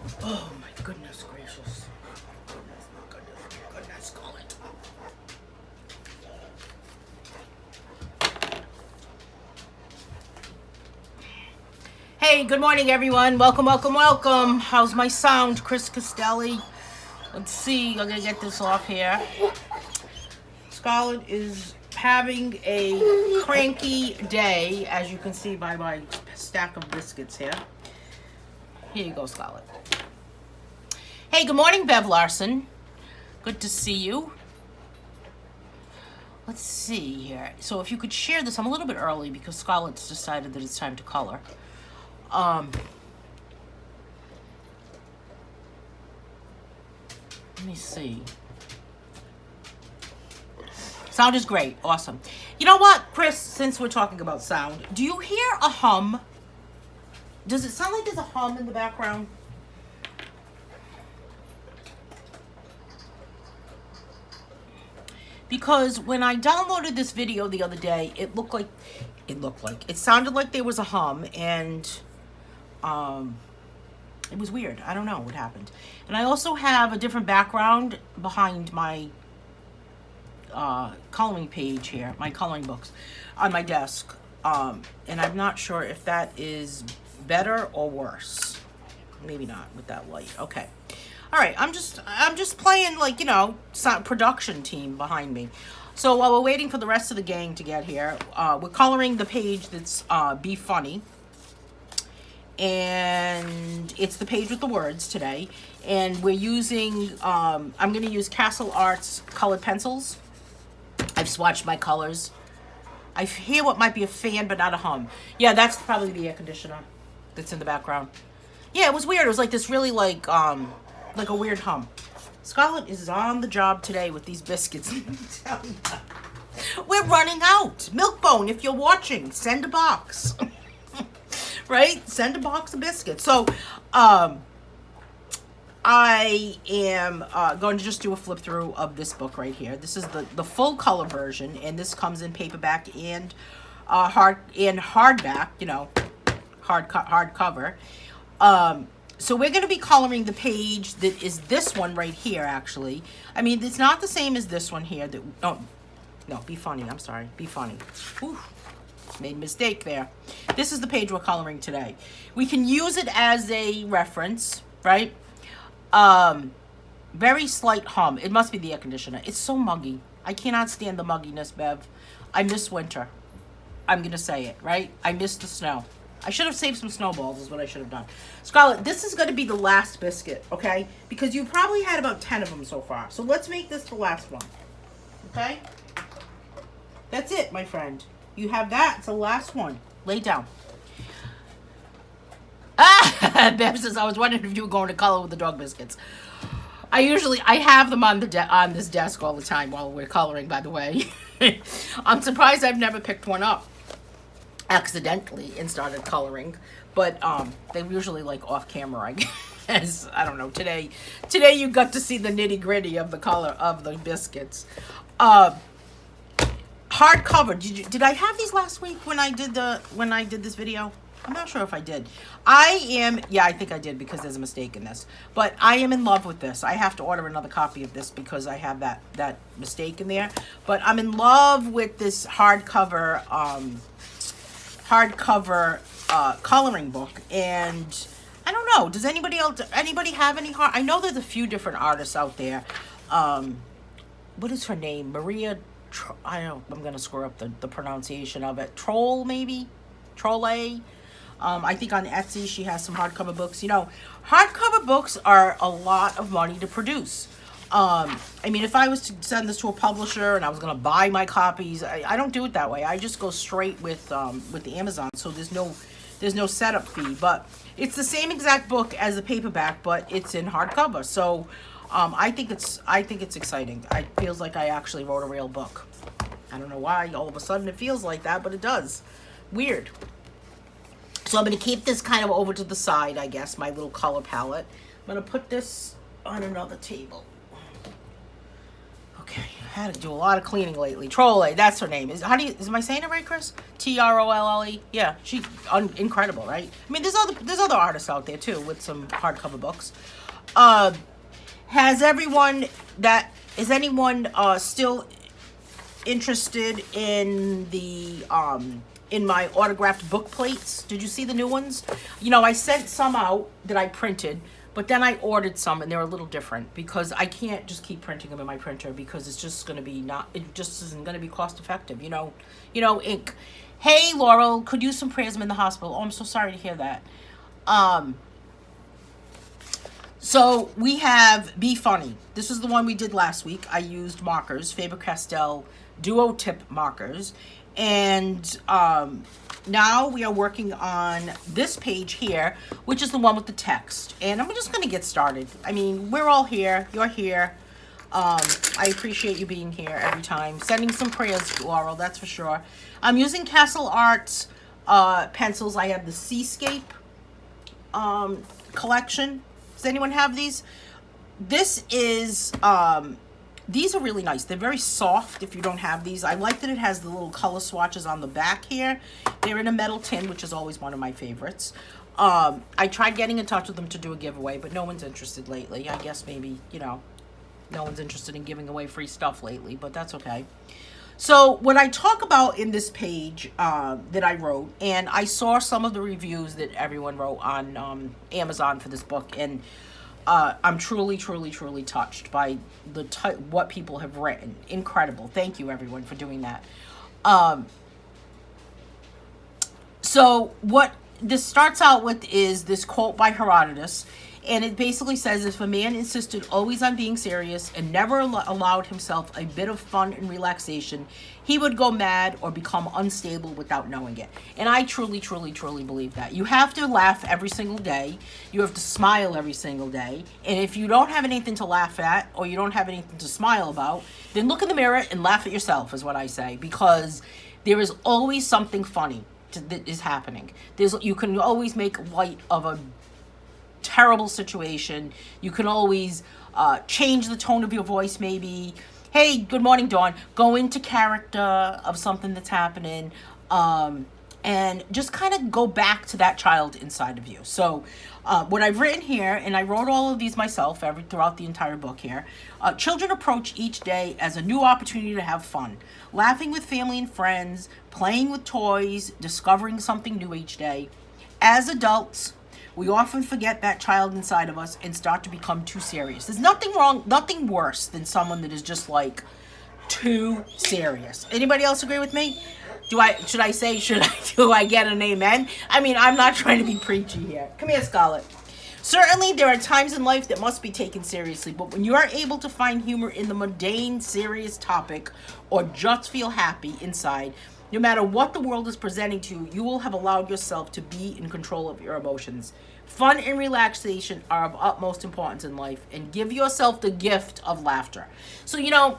Oh my goodness gracious. Goodness, Scarlet. Hey, good morning everyone. Welcome, welcome, welcome. How's my sound, Chris Castelli? Let's see, I'm gonna get this off here. Scarlet is having a cranky day, as you can see by my stack of biscuits here. Here you go, Scarlet. Hey, good morning, Bev Larson. Good to see you. Let's see here. So if you could share this, I'm a little bit early because Scarlet's decided that it's time to color. Let me see. Sound is great. Awesome. You know what, Chris, since we're talking about sound, do you hear a hum? Does it sound like there's a hum in the background? Because when I downloaded this video the other day, it sounded like there was a hum, and it was weird. I don't know what happened. And I also have a different background behind my coloring page here, my coloring books on my desk. And I'm not sure if that is better or worse. Maybe not with that light. Okay. All right, I'm just playing, like, you know, production team behind me. So while we're waiting for the rest of the gang to get here, we're coloring the page that's Be Funny. And it's the page with the words today. And we're using, I'm going to use Castle Arts colored pencils. I've swatched my colors. I hear what might be a fan, but not a hum. Yeah, that's probably the air conditioner that's in the background. Yeah, it was weird. It was like this really, like a weird hum. Scarlet is on the job today with these biscuits. We're running out. Milkbone, if you're watching, send a box. Right? Send a box of biscuits. So, I am going to just do a flip through of this book right here. This is the full color version, and this comes in paperback and hardback, you know, hardcover. So we're going to be coloring the page that is this one right here, actually. I mean, it's not the same as this one here. No, Be Funny. I'm sorry. Be Funny. Ooh, made a mistake there. This is the page we're coloring today. We can use it as a reference, right? Very slight hum. It must be the air conditioner. It's so muggy. I cannot stand the mugginess, Bev. I miss winter. I'm going to say it, right? I miss the snow. I should have saved some snowballs is what I should have done. Scarlet, this is going to be the last biscuit, okay? Because you probably had about 10 of them so far. So let's make this the last one, okay? That's it, my friend. You have that. It's the last one. Lay down. Ah! Bev says, I was wondering if you were going to color with the dog biscuits. I have them on this desk all the time while we're coloring, by the way. I'm surprised I've never picked one up accidentally and started coloring, but they usually like off camera, I guess. I don't know. Today you got to see the nitty gritty of the color of the biscuits. Hardcover. Did I have these last week when I did this video? I'm not sure if I did. Yeah, I think I did because there's a mistake in this. But I am in love with this. I have to order another copy of this because I have that mistake in there. But I'm in love with this hardcover coloring book, and I don't know, does anybody have any I know there's a few different artists out there. What is her name? Maria, I don't know, I'm gonna screw up the pronunciation of it. Troll, maybe? Trolle? I think on Etsy she has some hardcover books. You know, hardcover books are a lot of money to produce. I mean, if I was to send this to a publisher and I was going to buy my copies, I don't do it that way. I just go straight with the Amazon, so there's no setup fee. But it's the same exact book as the paperback, but it's in hardcover. So I think it's exciting. It feels like I actually wrote a real book. I don't know why all of a sudden it feels like that, but it does. Weird. So I'm going to keep this kind of over to the side, I guess, my little color palette. I'm going to put this on another table. Okay, had to do a lot of cleaning lately. Trolle, that's her name. Am I saying it right, Chris? Trolle. Yeah, she's incredible, right? I mean, there's other artists out there too with some hardcover books. Is anyone still interested in the in my autographed book plates? Did you see the new ones? You know, I sent some out that I printed, but then I ordered some and they're a little different because I can't just keep printing them in my printer because it's just going to be it just isn't going to be cost effective, you know, ink. Hey, Laurel, could use some prayers. I'm in the hospital. Oh, I'm so sorry to hear that. So we have Be Funny. This is the one we did last week. I used markers, Faber-Castell Duo Tip markers. And now we are working on this page here, which is the one with the text. And I'm just going to get started. I mean, we're all here. You're here. I appreciate you being here every time. Sending some prayers, Laurel, that's for sure. I'm using Castle Arts pencils. I have the Seascape collection. Does anyone have these? This is... these are really nice. They're very soft if you don't have these. I like that it has the little color swatches on the back here. They're in a metal tin, which is always one of my favorites. I tried getting in touch with them to do a giveaway, but no one's interested lately. I guess maybe, you know, no one's interested in giving away free stuff lately, but that's okay. So what I talk about in this page that I wrote, and I saw some of the reviews that everyone wrote on Amazon for this book, and I'm truly, truly, truly touched by what people have written. Incredible. Thank you, everyone, for doing that. So what this starts out with is this quote by Herodotus, and it basically says, if a man insisted always on being serious and never allowed himself a bit of fun and relaxation, he would go mad or become unstable without knowing it. And I truly, truly, truly believe that. You have to laugh every single day. You have to smile every single day. And if you don't have anything to laugh at or you don't have anything to smile about, then look in the mirror and laugh at yourself, is what I say. Because there is always something funny that is happening. You can always make light of a terrible situation. You can always change the tone of your voice, maybe. Hey, good morning, Dawn. Go into character of something that's happening, and just kind of go back to that child inside of you. So what I've written here, and I wrote all of these myself throughout the entire book here, children approach each day as a new opportunity to have fun, laughing with family and friends, playing with toys, discovering something new each day. As adults, we often forget that child inside of us and start to become too serious. There's nothing wrong, nothing worse than someone that is just like too serious. Anybody else agree with me? Do I get an amen? I mean, I'm not trying to be preachy here. Come here, Scarlett. Certainly, there are times in life that must be taken seriously, but when you are able to find humor in the mundane, serious topic, or just feel happy inside, no matter what the world is presenting to you, you will have allowed yourself to be in control of your emotions. Fun and relaxation are of utmost importance in life, and give yourself the gift of laughter. So, you know,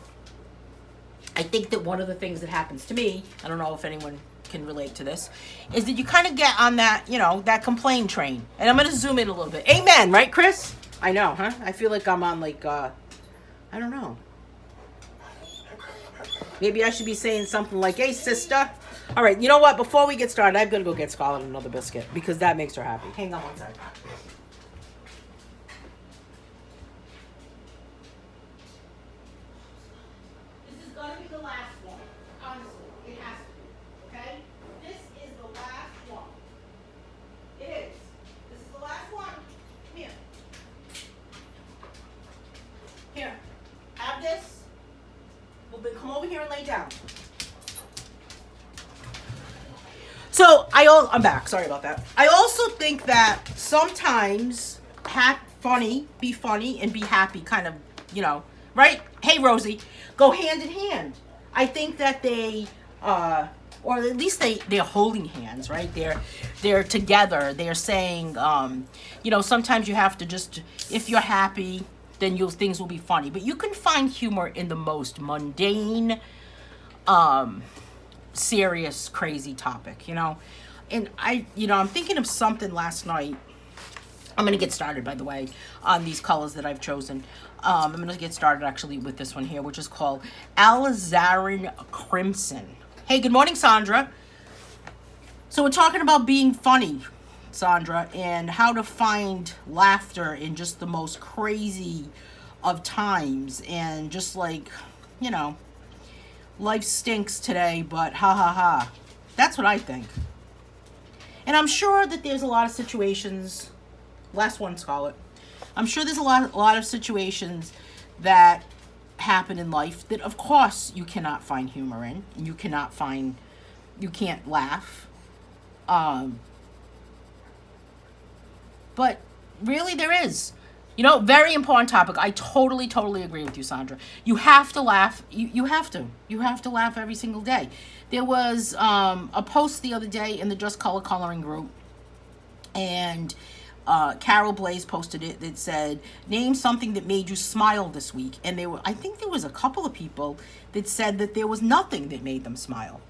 I think that one of the things that happens to me, I don't know if anyone can relate to this, is that you kind of get on that, you know, that complain train. And I'm going to zoom in a little bit. Amen, right, Chris? I know, huh? I feel like I'm on like, I don't know. Maybe I should be saying something like, hey, sister. All right, you know what? Before we get started, I'm going to go get Scarlett another biscuit because that makes her happy. Hang on one second. This is going to be the last one. Honestly, it has to be. Okay? This is the last one. It is. This is the last one. Come here. Here. Have this. Come over here and lay down. So I'm back. Sorry about that. I also think that sometimes be funny and be happy, kind of, you know, right? Hey, Rosie, go hand in hand. I think that they, or at least they're holding hands, right? They're together. They're saying, you know, sometimes you have to just, if you're happy, then things will be funny. But you can find humor in the most mundane, serious, crazy topic, you know? And I'm thinking of something last night. I'm going to get started, by the way, on these colors that I've chosen. I'm going to get started actually with this one here, which is called Alazarin Crimson. Hey, good morning, Sandra. So we're talking about being funny, Sandra, and how to find laughter in just the most crazy of times. And just like, you know, life stinks today, but ha ha ha. That's what I think. And I'm sure that there's a lot of situations... Last one, Scarlett. I'm sure there's a lot of situations that happen in life that, of course, you cannot find humor in. You can't laugh. But really there is. You know, very important topic. I totally agree with you, Sandra. You have to laugh. You have to. You have to laugh every single day. There was a post the other day in the Just Color Coloring group, and Carol Blaze posted it that said, name something that made you smile this week. And I think there was a couple of people that said that there was nothing that made them smile.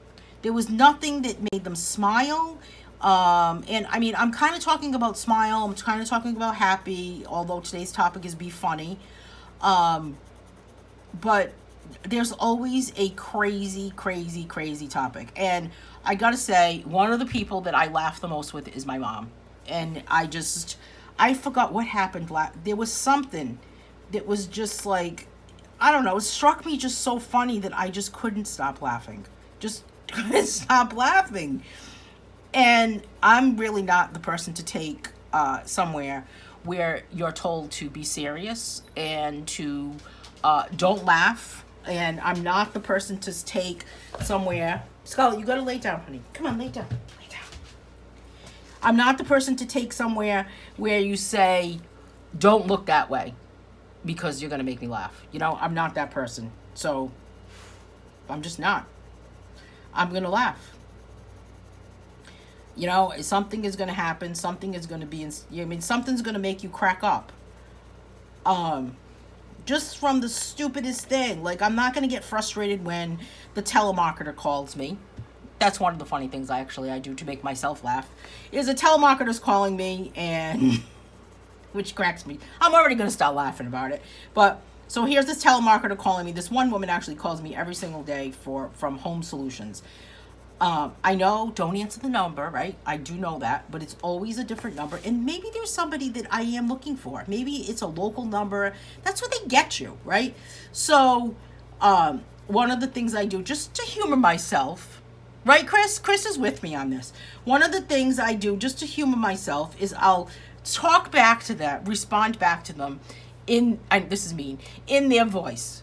There was nothing that made them smile. And I mean, I'm kind of talking about smile. I'm kind of talking about happy, although today's topic is be funny. But there's always a crazy topic. And I gotta say, one of the people that I laugh the most with is my mom. And I forgot what happened. There was something that was just like, I don't know, it struck me just so funny that I just couldn't stop laughing. Just couldn't stop laughing. And I'm really not the person to take somewhere where you're told to be serious and to don't laugh. And I'm not the person to take somewhere. Scarlett, you gotta lay down, honey. Come on, lay down. I'm not the person to take somewhere where you say, don't look that way because you're going to make me laugh. You know, I'm not that person. So I'm just not. I'm going to laugh. You know, something is going to happen. Something is going to be, something's going to make you crack up. Just from the stupidest thing. Like, I'm not going to get frustrated when the telemarketer calls me. That's one of the funny things I do to make myself laugh. Is a telemarketer's calling me, and which cracks me. I'm already going to start laughing about it. But so here's this telemarketer calling me. This one woman actually calls me every single day from Home Solutions. I know, don't answer the number, right? I do know that, but it's always a different number. And maybe there's somebody that I am looking for. Maybe it's a local number. That's what they get you, right? So one of the things I do just to humor myself. Right, Chris? Chris is with me on this. One of the things I do just to humor myself is I'll talk back to them, respond back to them this is mean, in their voice,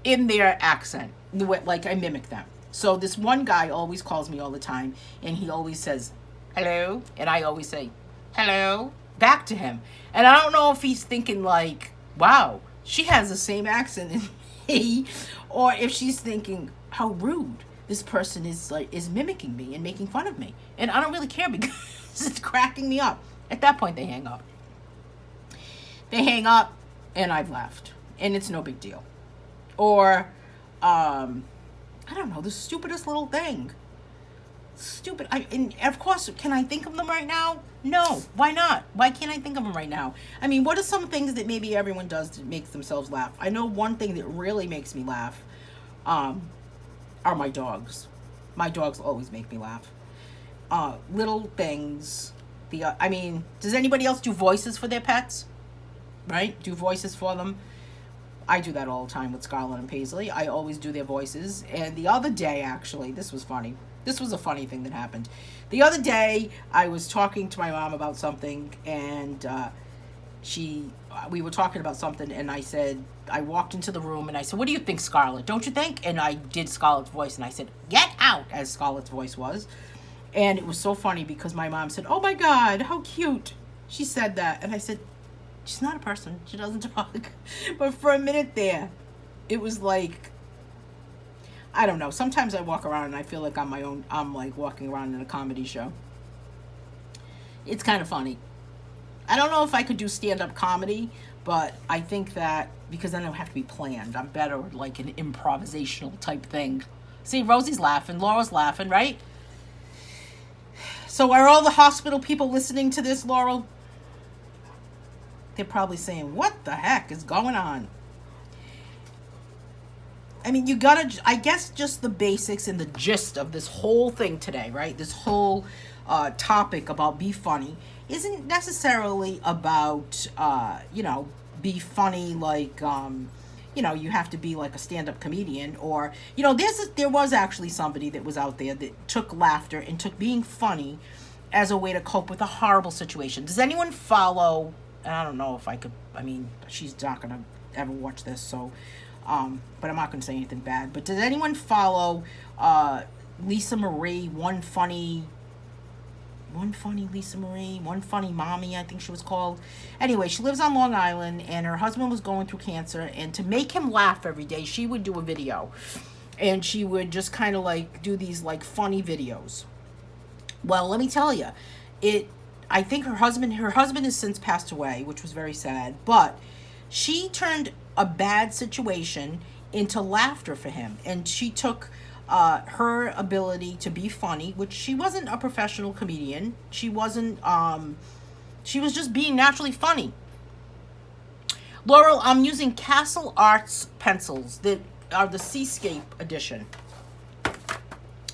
in their accent, like I mimic them. So this one guy always calls me all the time, and he always says, hello, and I always say, hello, back to him. And I don't know if he's thinking like, wow, she has the same accent as me, or if she's thinking, how rude. This person is mimicking me and making fun of me. And I don't really care because it's cracking me up. At that point, they hang up. They hang up, and I've left. And it's no big deal. Or, I don't know, the stupidest little thing. Stupid. And of course, can I think of them right now? No. Why not? Why can't I think of them right now? I mean, what are some things that maybe everyone does to make themselves laugh? I know one thing that really makes me laugh, are my dogs. My dogs always make me laugh. Little things. Does anybody else do voices for their pets? Right? Do voices for them? I do that all the time with Scarlett and Paisley. I always do their voices. And the other day, actually, this was funny. This was a funny thing that happened. The other day, I was talking to my mom about something, and we were talking about something, and I walked into the room and I said, what do you think, Scarlett? Don't you think? And I did Scarlett's voice, and I said, get out, as Scarlett's voice was. And it was so funny because my mom said, oh my God, how cute. She said that. And I said, she's not a person. She doesn't talk. But for a minute there, it was like, I don't know. Sometimes I walk around and I feel like I'm like walking around in a comedy show. It's kind of funny. I don't know if I could do stand-up comedy, but I think that because then it would have to be planned. I'm better at like an improvisational type thing. See, Rosie's laughing, Laura's laughing, right? So are all the hospital people listening to this, Laurel? They're probably saying, what the heck is going on? I mean, you gotta, I guess just the basics and the gist of this whole thing today, right? This whole topic about be funny isn't necessarily about, be funny like, you have to be like a stand-up comedian, or, there was actually somebody that was out there that took laughter and took being funny as a way to cope with a horrible situation. Does anyone follow, I don't know if I could, she's not going to ever watch this, so, but I'm not going to say anything bad, but does anyone follow Lisa Marie, one funny Lisa Marie, one funny mommy, I think she was called. Anyway, she lives on Long Island, and her husband was going through cancer, and to make him laugh every day, she would do a video, and she would just kind of like do these like funny videos. Well, let me tell you, I think her husband has since passed away, which was very sad, but she turned a bad situation into laughter for him, and she took her ability to be funny, which she wasn't a professional comedian. She wasn't, she was just being naturally funny. Laurel, I'm using Castle Arts pencils that are the Seascape edition.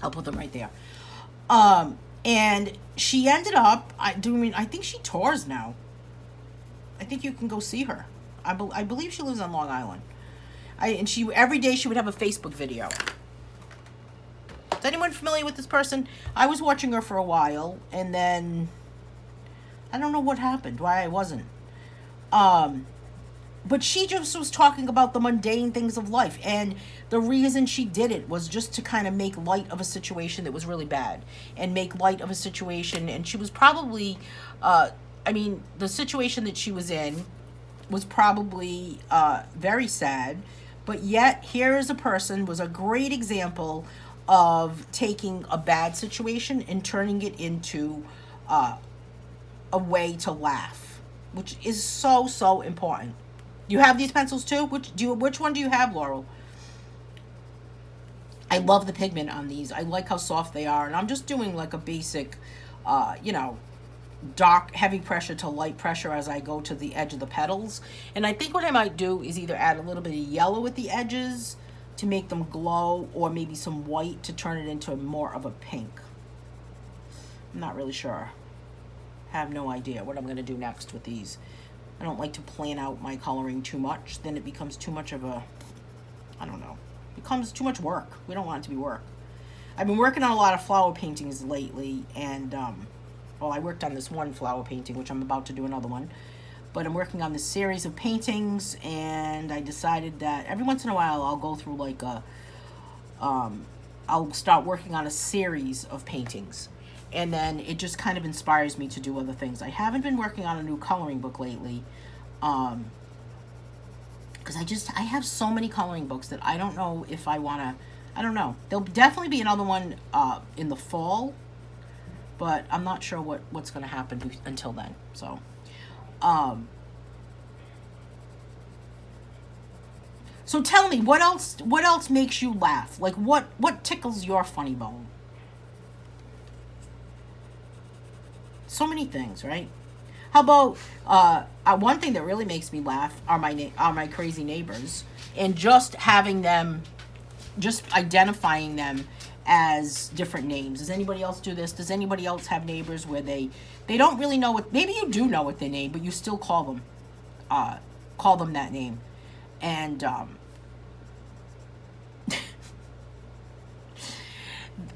I'll put them right there. And she ended up, I think she tours now. I think you can go see her. I believe she lives on Long Island. And she, every day she would have a Facebook video. Is anyone familiar with this person? I was watching her for a while, and then I don't know what happened, why I wasn't. But she just was talking about the mundane things of life, and the reason she did it was just to kind of make light of a situation that was really bad, and make light of a situation, and she was probably, the situation that she was in was probably very sad, but yet here is a person, was a great example of taking a bad situation and turning it into a way to laugh, which is so, so important. You have these pencils too? Which one do you have, Laurel? I love the pigment on these. I like how soft they are, and I'm just doing like a basic, dark, heavy pressure to light pressure as I go to the edge of the petals. And I think what I might do is either add a little bit of yellow at the edges to make them glow, or maybe some white to turn it into more of a pink. I'm not really sure. I have no idea what I'm going to do next with these. I don't like to plan out my coloring too much. Then it becomes too much of a, I don't know. It becomes too much work. We don't want it to be work. I've been working on a lot of flower paintings lately, and, I worked on this one flower painting, which I'm about to do another one. But I'm working on this series of paintings, and I decided that every once in a while I'll go through like I'll start working on a series of paintings. And then it just kind of inspires me to do other things. I haven't been working on a new coloring book lately, because I have so many coloring books that I don't know if I want to, I don't know. There'll definitely be another one in the fall, but I'm not sure what's going to happen until then. So, so tell me, what else makes you laugh? Like what tickles your funny bone? So many things, right? How about one thing that really makes me laugh are my crazy neighbors, and just having them, just identifying them as different names. Does anybody else do this? Does anybody else have neighbors where they don't really know what, maybe you do know what their name, but you still call them that name, and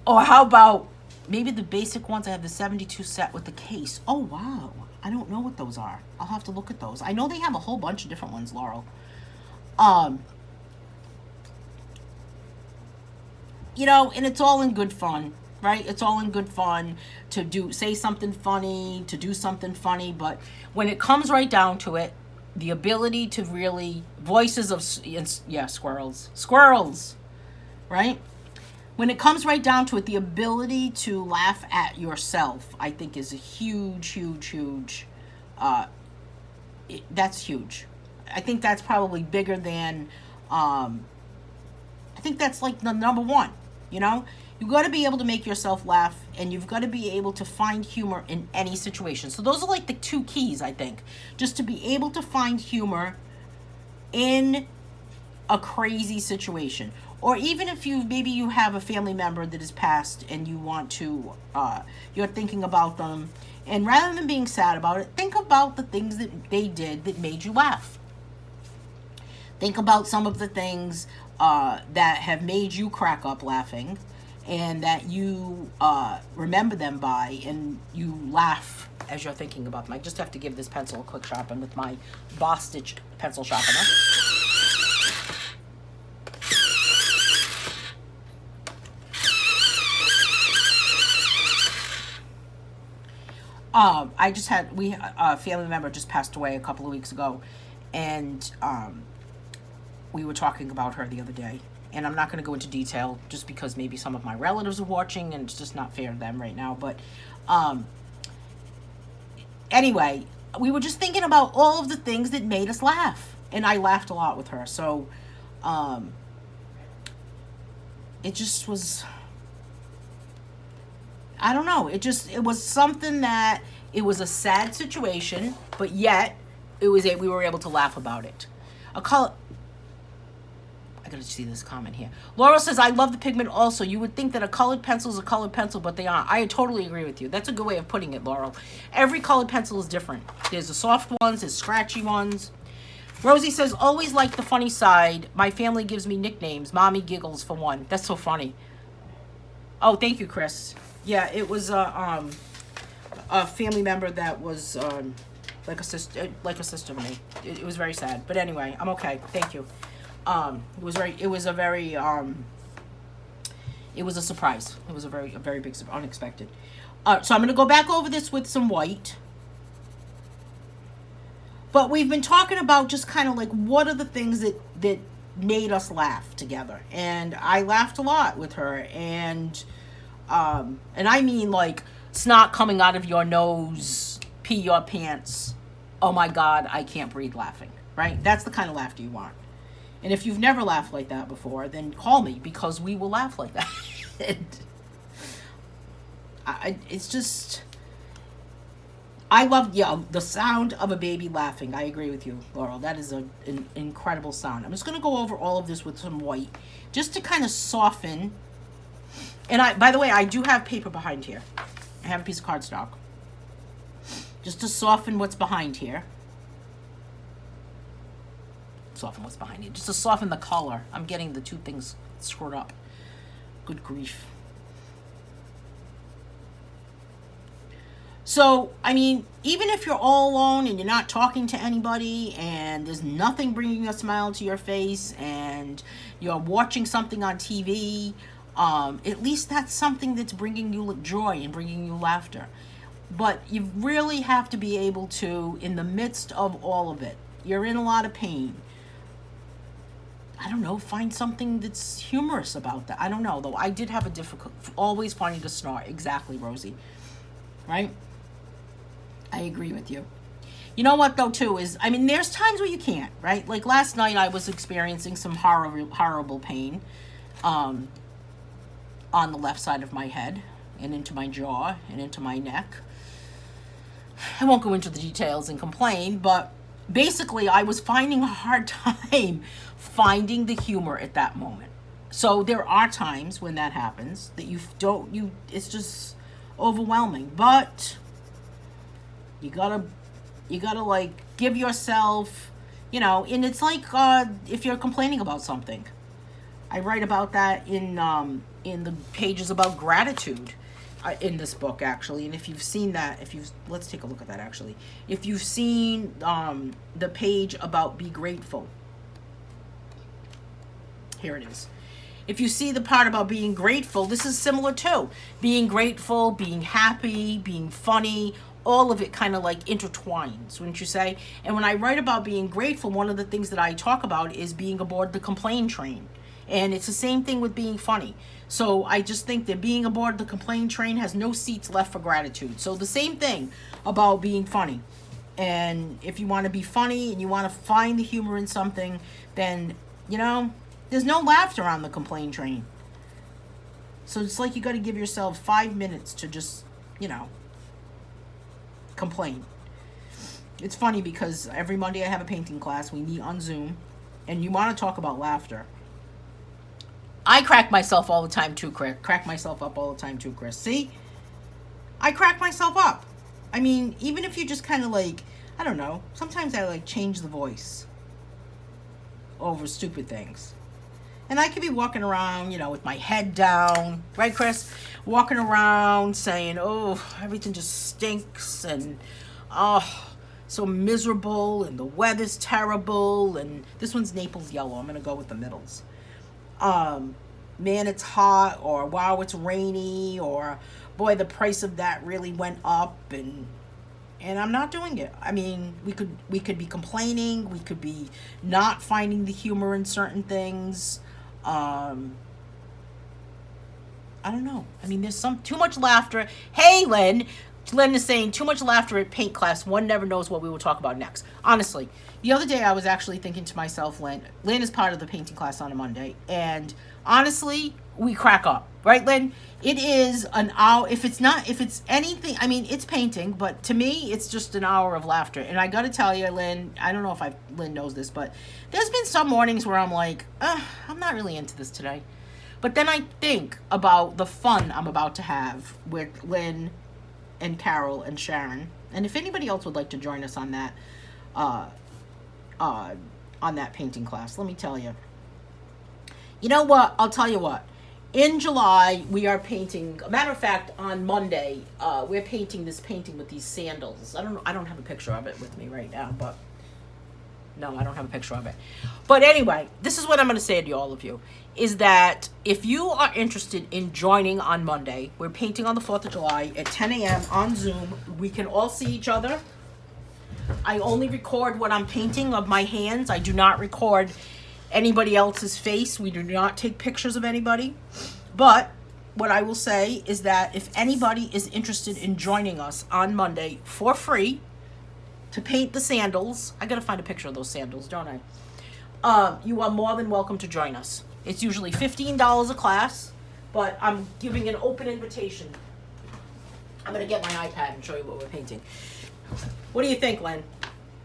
or how about maybe the basic ones? I have the 72 set with the case. Oh, wow. I don't know what those are. I'll have to look at those. I know they have a whole bunch of different ones, Laurel. And it's all in good fun, right? It's all in good fun to say something funny, to do something funny. But when it comes right down to it, the ability to really, squirrels, right? When it comes right down to it, the ability to laugh at yourself, I think, is a huge, that's huge. I think that's probably bigger than, I think that's like the number one, You've got to be able to make yourself laugh, and you've got to be able to find humor in any situation. So those are like the two keys, I think. Just to be able to find humor in a crazy situation. Or even if maybe you have a family member that has passed and you want to, you're thinking about them, and rather than being sad about it, think about the things that they did that made you laugh. Think about some of the things that have made you crack up laughing, and that you remember them by, and you laugh as you're thinking about them. I just have to give this pencil a quick sharpen with my Boss Stitch pencil sharpener. A family member just passed away a couple of weeks ago, and we were talking about her the other day, and I'm not going to go into detail just because maybe some of my relatives are watching and it's just not fair to them right now, but anyway, we were just thinking about all of the things that made us laugh, and I laughed a lot with her, so it just was, I don't know. It was something that, it was a sad situation, but yet we were able to laugh about it. I gotta see this comment here. Laura says, I love the pigment also. You would think that a colored pencil is a colored pencil, but they aren't. I totally agree with you. That's a good way of putting it, Laurel. Every colored pencil is different. There's the soft ones, there's scratchy ones. Rosie says, always like the funny side. My family gives me nicknames. Mommy giggles for one. That's so funny. Oh, thank you, Chris. Yeah, it was a family member that was like a sister to me. It was very sad, but anyway, I'm okay. Thank you. It was a surprise. It was a very big, unexpected. So I'm gonna go back over this with some white. But we've been talking about just kind of like what are the things that made us laugh together, and I laughed a lot with her, and I mean like snot coming out of your nose, pee your pants, oh my God, I can't breathe laughing, right? That's the kind of laughter you want. And if you've never laughed like that before, then call me, because we will laugh like that. It's just, I love, the sound of a baby laughing. I agree with you, Laurel. That is an incredible sound. I'm just going to go over all of this with some white, just to kind of soften. And by the way, I do have paper behind here. I have a piece of cardstock. Just to soften what's behind here. Soften what's behind it. Just to soften the color. I'm getting the two things screwed up. Good grief. So, I mean, even if you're all alone and you're not talking to anybody and there's nothing bringing a smile to your face and you're watching something on TV, at least that's something that's bringing you joy and bringing you laughter. But you really have to be able to, in the midst of all of it, you're in a lot of pain, I don't know, find something that's humorous about that. I don't know, though. I did have a difficult, always finding to snort. Exactly, Rosie. Right? I agree with you. You know what, though, too, is, I mean, there's times where you can't, right? Like last night I was experiencing some horrible pain on the left side of my head and into my jaw and into my neck. I won't go into the details and complain, but basically I was finding a hard time finding the humor at that moment. So there are times when that happens that it's just overwhelming, but you gotta like give yourself, and it's like if you're complaining about something. I write about that in the pages about gratitude in this book, actually. And if you've seen that, let's take a look at that, actually. If you've seen the page about be grateful, here it is. If you see the part about being grateful, this is similar too. Being grateful, being happy, being funny, all of it kind of like intertwines, wouldn't you say? And when I write about being grateful, one of the things that I talk about is being aboard the complain train. And it's the same thing with being funny. So I just think that being aboard the complain train has no seats left for gratitude. So the same thing about being funny. And if you want to be funny and you want to find the humor in something, then, there's no laughter on the complain train. So it's like you got to give yourself 5 minutes to just, you know, complain. It's funny because every Monday I have a painting class. We meet on Zoom, and you want to talk about laughter. I crack myself all the time too, Chris. Crack myself up all the time too, Chris. See? I crack myself up. I mean, even if you just kind of like, I don't know, sometimes I like change the voice over stupid things. And I could be walking around, you know, with my head down, right, Chris? Walking around saying, oh, everything just stinks, and oh, so miserable, and the weather's terrible, and this one's Naples yellow. I'm going to go with the middles. Man, it's hot, or wow, it's rainy, or boy, the price of that really went up, and I'm not doing it. I mean, we could be complaining, we could be not finding the humor in certain things. I don't know. I mean, there's too much laughter. Hey, Lynn. Lynn is saying too much laughter at paint class. One never knows what we will talk about next. Honestly, the other day I was actually thinking to myself, Lynn is part of the painting class on a Monday, and honestly, we crack up, right, Lynn? It is an hour. If it's anything, I mean, it's painting, but to me, it's just an hour of laughter. And I got to tell you, Lynn, I don't know if Lynn knows this, but there's been some mornings where I'm like, I'm not really into this today. But then I think about the fun I'm about to have with Lynn and Carol and Sharon, and if anybody else would like to join us on that, painting class, let me tell you. You know what? I'll tell you what. In July, we are painting. A matter of fact, on Monday, we're painting this painting with these sandals. I don't have a picture of it with me right now, but no, I don't have a picture of it. But anyway, this is what I'm going to say to all of you, is that if you are interested in joining on Monday, we're painting on the 4th of July at 10 a.m. on Zoom. We can all see each other. I only record what I'm painting of my hands. I do not record anybody else's face. We do not take pictures of anybody. But what I will say is that if anybody is interested in joining us on Monday for free to paint the sandals, I gotta find a picture of those sandals, don't I? You are more than welcome to join us. It's usually $15 a class, but I'm giving an open invitation. I'm gonna get my iPad and show you what we're painting. What do you think, Lynn?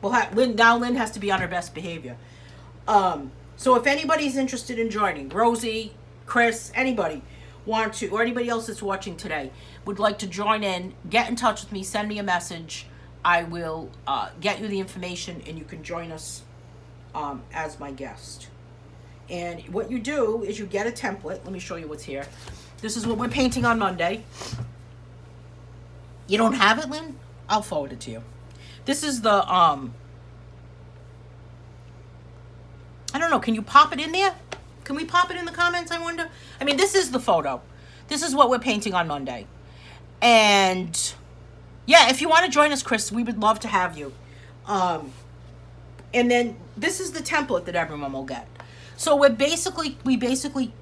Lynn has to be on her best behavior. So if anybody's interested in joining, Rosie, Chris, anybody want to, or anybody else that's watching today would like to join in, get in touch with me, send me a message. I will get you the information, and you can join us as my guest. And what you do is you get a template. Let me show you what's here. This is what we're painting on Monday. You don't have it, Lynn? I'll forward it to you. This is the, I don't know, can you pop it in there? Can we pop it in the comments, I wonder? I mean, this is the photo. This is what we're painting on Monday. And yeah, if you want to join us, Chris, we would love to have you. And then this is the template that everyone will get. So we basically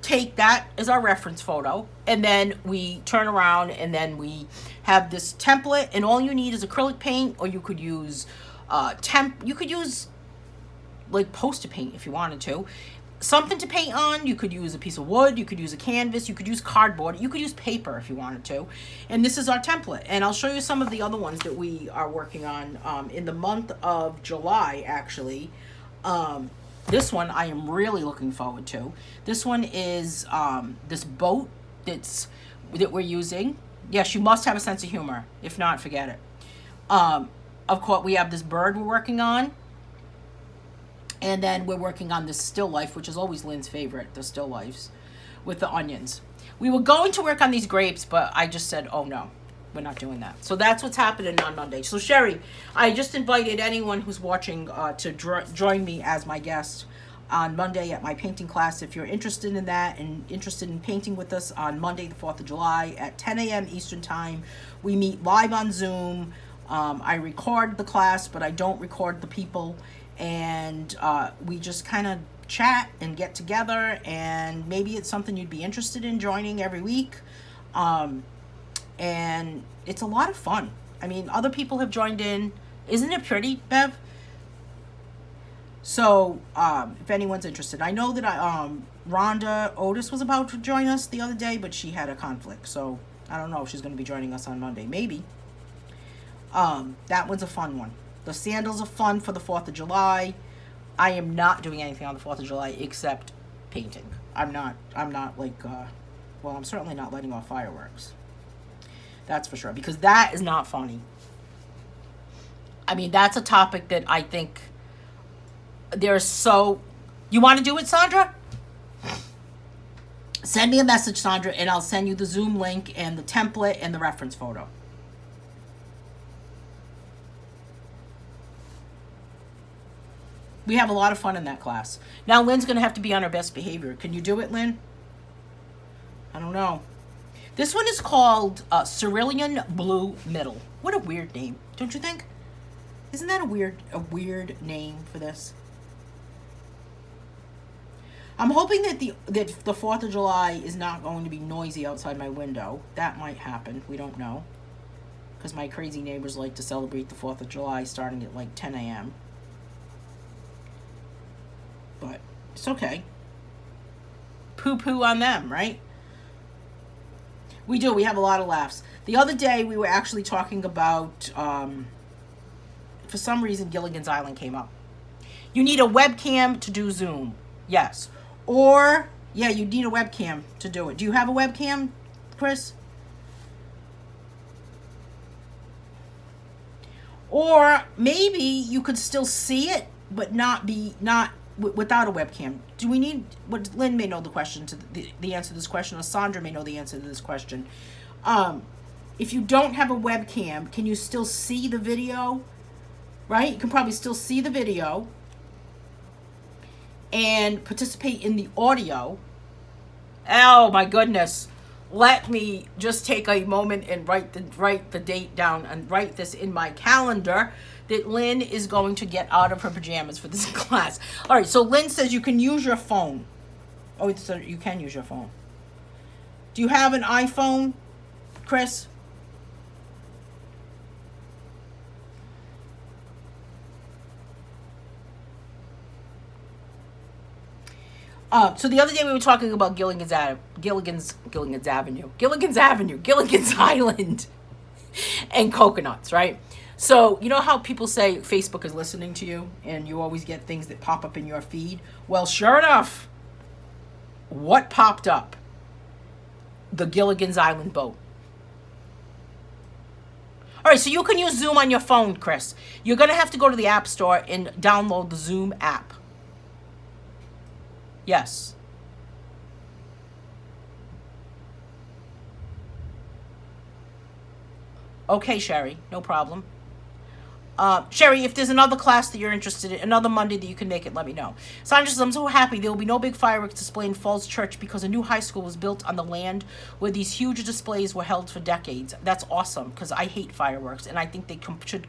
take that as our reference photo, and then we turn around, and then we have this template, and all you need is acrylic paint, or you could use you could use like poster paint if you wanted to. Something to paint on. You could use a piece of wood, you could use a canvas, you could use cardboard, you could use paper if you wanted to. And this is our template. And I'll show you some of the other ones that we are working on in the month of July, actually. This one I am really looking forward to. This one is this boat that we're using. Yes, you must have a sense of humor. If not, forget it. Of course, we have this bird we're working on. And then we're working on this still life, which is always Lynn's favorite, the still lifes, with the onions. We were going to work on these grapes, but I just said, oh no, we're not doing that. So that's what's happening on Monday. So Sherry, I just invited anyone who's watching to join me as my guest on Monday at my painting class. If you're interested in that and interested in painting with us on Monday, the 4th of July at 10 a.m. Eastern Time, we meet live on Zoom. I record the class, but I don't record the people. And we just kind of chat and get together, and maybe it's something you'd be interested in joining every week. And it's a lot of fun. I mean, other people have joined in. Isn't it pretty, Bev? So, if anyone's interested, I know that Rhonda Otis was about to join us the other day, but she had a conflict. So, I don't know if she's going to be joining us on Monday. Maybe. That one's a fun one. The sandals are fun for the 4th of July. I am not doing anything on the 4th of July except painting. I'm not like, well, I'm certainly not letting off fireworks. That's for sure. Because that is not funny. I mean, that's a topic that I think there's so... You want to do it, Sandra? Send me a message, Sandra, and I'll send you the Zoom link and the template and the reference photo. We have a lot of fun in that class. Now, Lynn's going to have to be on her best behavior. Can you do it, Lynn? I don't know. This one is called Cerulean Blue Middle. What a weird name, don't you think? Isn't that a weird name for this? I'm hoping that the 4th of July is not going to be noisy outside my window. That might happen. We don't know. Because my crazy neighbors like to celebrate the 4th of July starting at like 10 a.m. But it's okay. Poo-poo on them, right? We do. We have a lot of laughs. The other day, we were actually talking about, for some reason, Gilligan's Island came up. You need a webcam to do Zoom. Yes. Or, yeah, you need a webcam to do it. Do you have a webcam, Chris? Or maybe you could still see it, but not without a webcam. Do we need, what Lynn may know the question to the answer to this question, or Sandra may know the answer to this question. If you don't have a webcam, can you still see the video? Right? You can probably still see the video and participate in the audio. Oh my goodness. Let me just take a moment and write the date down and write this in my calendar that Lynn is going to get out of her pajamas for this class. All right, so Lynn says you can use your phone. Oh, so you can use your phone. Do you have an iPhone, Chris? So the other day we were talking about Gilligan's Island, and coconuts, right? So you know how people say Facebook is listening to you, and you always get things that pop up in your feed? Well, sure enough, what popped up? The Gilligan's Island boat. All right, so you can use Zoom on your phone, Chris. You're going to have to go to the App Store and download the Zoom app. Yes. Okay, Sherry, no problem. Sherry, if there's another class that you're interested in, another Monday that you can make it, let me know. Sandra says, I'm so happy there will be no big fireworks display in Falls Church because a new high school was built on the land where these huge displays were held for decades. That's awesome because I hate fireworks and I think they should...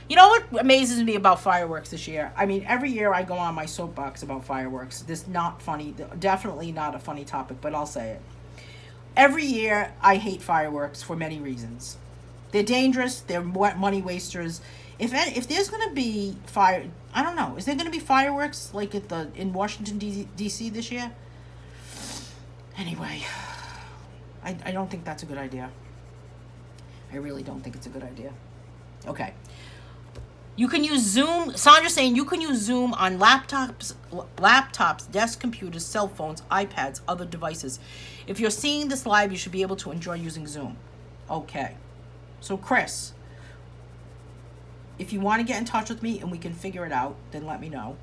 You know what amazes me about fireworks this year? I mean, every year I go on my soapbox about fireworks. This not funny, definitely not a funny topic, but I'll say it. Every year I hate fireworks for many reasons. They're dangerous, they're money wasters. If there's going to be I don't know, is there going to be fireworks like in Washington, D.C. this year? Anyway, I don't think that's a good idea. I really don't think it's a good idea. Okay. You can use Zoom. Sandra's saying you can use Zoom on laptops, desk computers, cell phones, iPads, other devices. If you're seeing this live, you should be able to enjoy using Zoom. Okay. So, Chris, if you want to get in touch with me and we can figure it out, then let me know.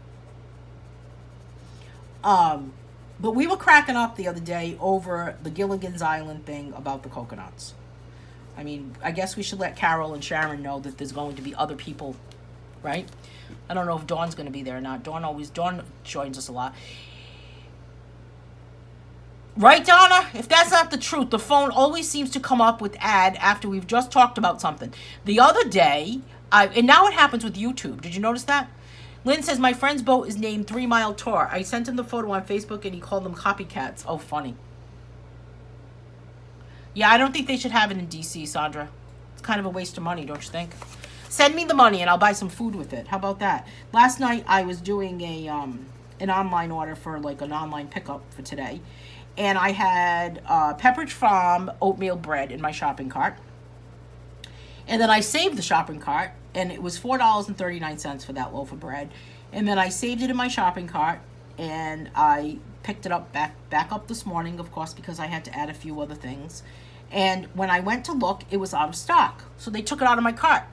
But we were cracking up the other day over the Gilligan's Island thing about the coconuts. I mean, I guess we should let Carol and Sharon know that there's going to be other people, right? I don't know if Dawn's going to be there or not. Dawn joins us a lot. Right, Donna? If that's not the truth, the phone always seems to come up with ad after we've just talked about something. The other day, and now it happens with YouTube. Did you notice that? Lynn says, my friend's boat is named 3 Mile Tour. I sent him the photo on Facebook and he called them copycats. Oh, funny. Yeah, I don't think they should have it in D.C., Sandra. It's kind of a waste of money, don't you think? Send me the money and I'll buy some food with it. How about that? Last night I was doing a an online order for like an online pickup for today. And I had Pepperidge Farm oatmeal bread in my shopping cart. And then I saved the shopping cart, and it was $4.39 for that loaf of bread. And then I saved it in my shopping cart, and I picked it up back up this morning, of course, because I had to add a few other things. And when I went to look, it was out of stock. So they took it out of my cart.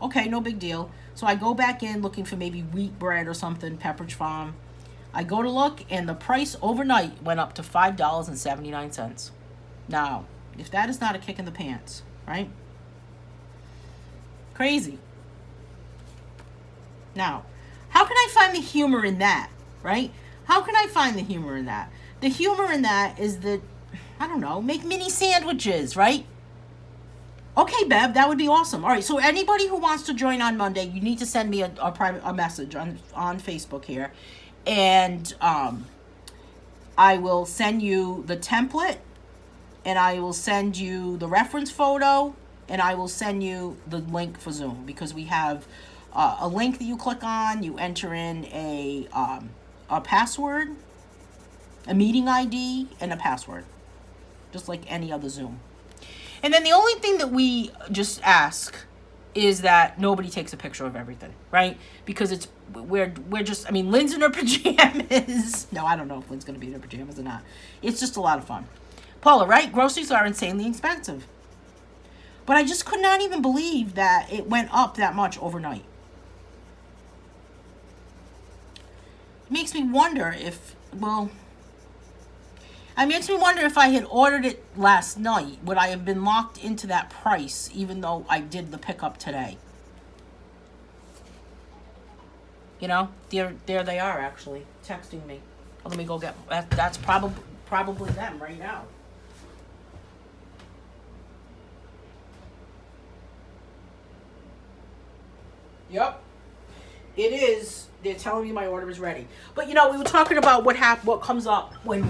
Okay, no big deal. So I go back in looking for maybe wheat bread or something, Pepperidge Farm. I go to look, and the price overnight went up to $5.79. Now, if that is not a kick in the pants, right? Crazy. Now, how can I find the humor in that, right? How can I find the humor in that? The humor in that is that, I don't know, make mini sandwiches, right? Okay, Bev, that would be awesome. All right, so anybody who wants to join on Monday, you need to send me a message on Facebook here. And I will send you the template, and I will send you the reference photo, and I will send you the link for Zoom, because we have a link that you click on. You enter in a password, a meeting ID, and a password, just like any other Zoom. And then the only thing that we just ask is that nobody takes a picture of everything, right? Because we're just, I mean, Lynn's in her pajamas. No, I don't know if Lynn's going to be in her pajamas or not. It's just a lot of fun. Paula, right? Groceries are insanely expensive. But I just could not even believe that it went up that much overnight. It makes me wonder if, it makes me wonder if I had ordered it last night, would I have been locked into that price even though I did the pickup today? You know, there they are actually texting me. Oh, let me go get, that's probably them right now. Yep, it is. They're telling me my order is ready. But you know, we were talking about what comes up when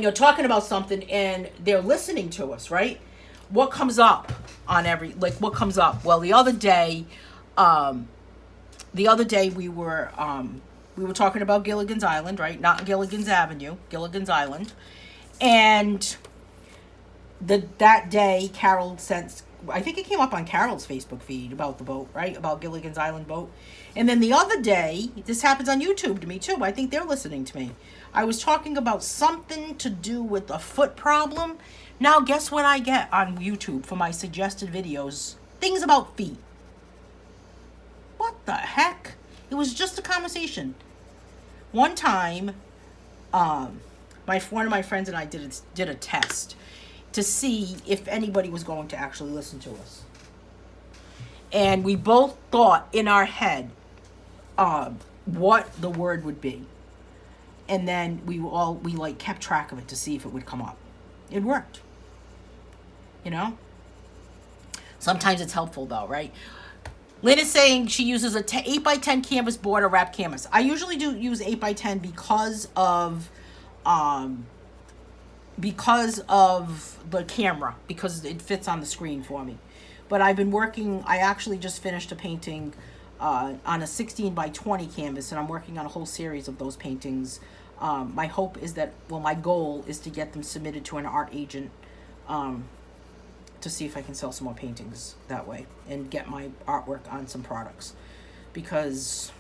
you're talking about something and they're listening to us, right? What comes up on what comes up? Well, the other day we were talking about Gilligan's Island, right? Not Gilligan's Avenue, Gilligan's Island. And that day Carol sent, I think it came up on Carol's Facebook feed about the boat, right? About Gilligan's Island boat. And then the other day, this happens on YouTube to me too. I think they're listening to me. I was talking about something to do with a foot problem. Now, guess what I get on YouTube for my suggested videos? Things about feet. What the heck? It was just a conversation. One time, one of my friends and I did a test to see if anybody was going to actually listen to us. And we both thought in our head what the word would be. And then we kept track of it to see if it would come up. It worked. You know? Sometimes it's helpful though, right? Lynn is saying she uses a 8x10 canvas board or wrap canvas. I usually do use 8x10 because of the camera, because it fits on the screen for me. But I've been working, I actually just finished a painting on a 16x20 canvas, and I'm working on a whole series of those paintings. My hope is that, my goal is to get them submitted to an art agent to see if I can sell some more paintings that way and get my artwork on some products. Because,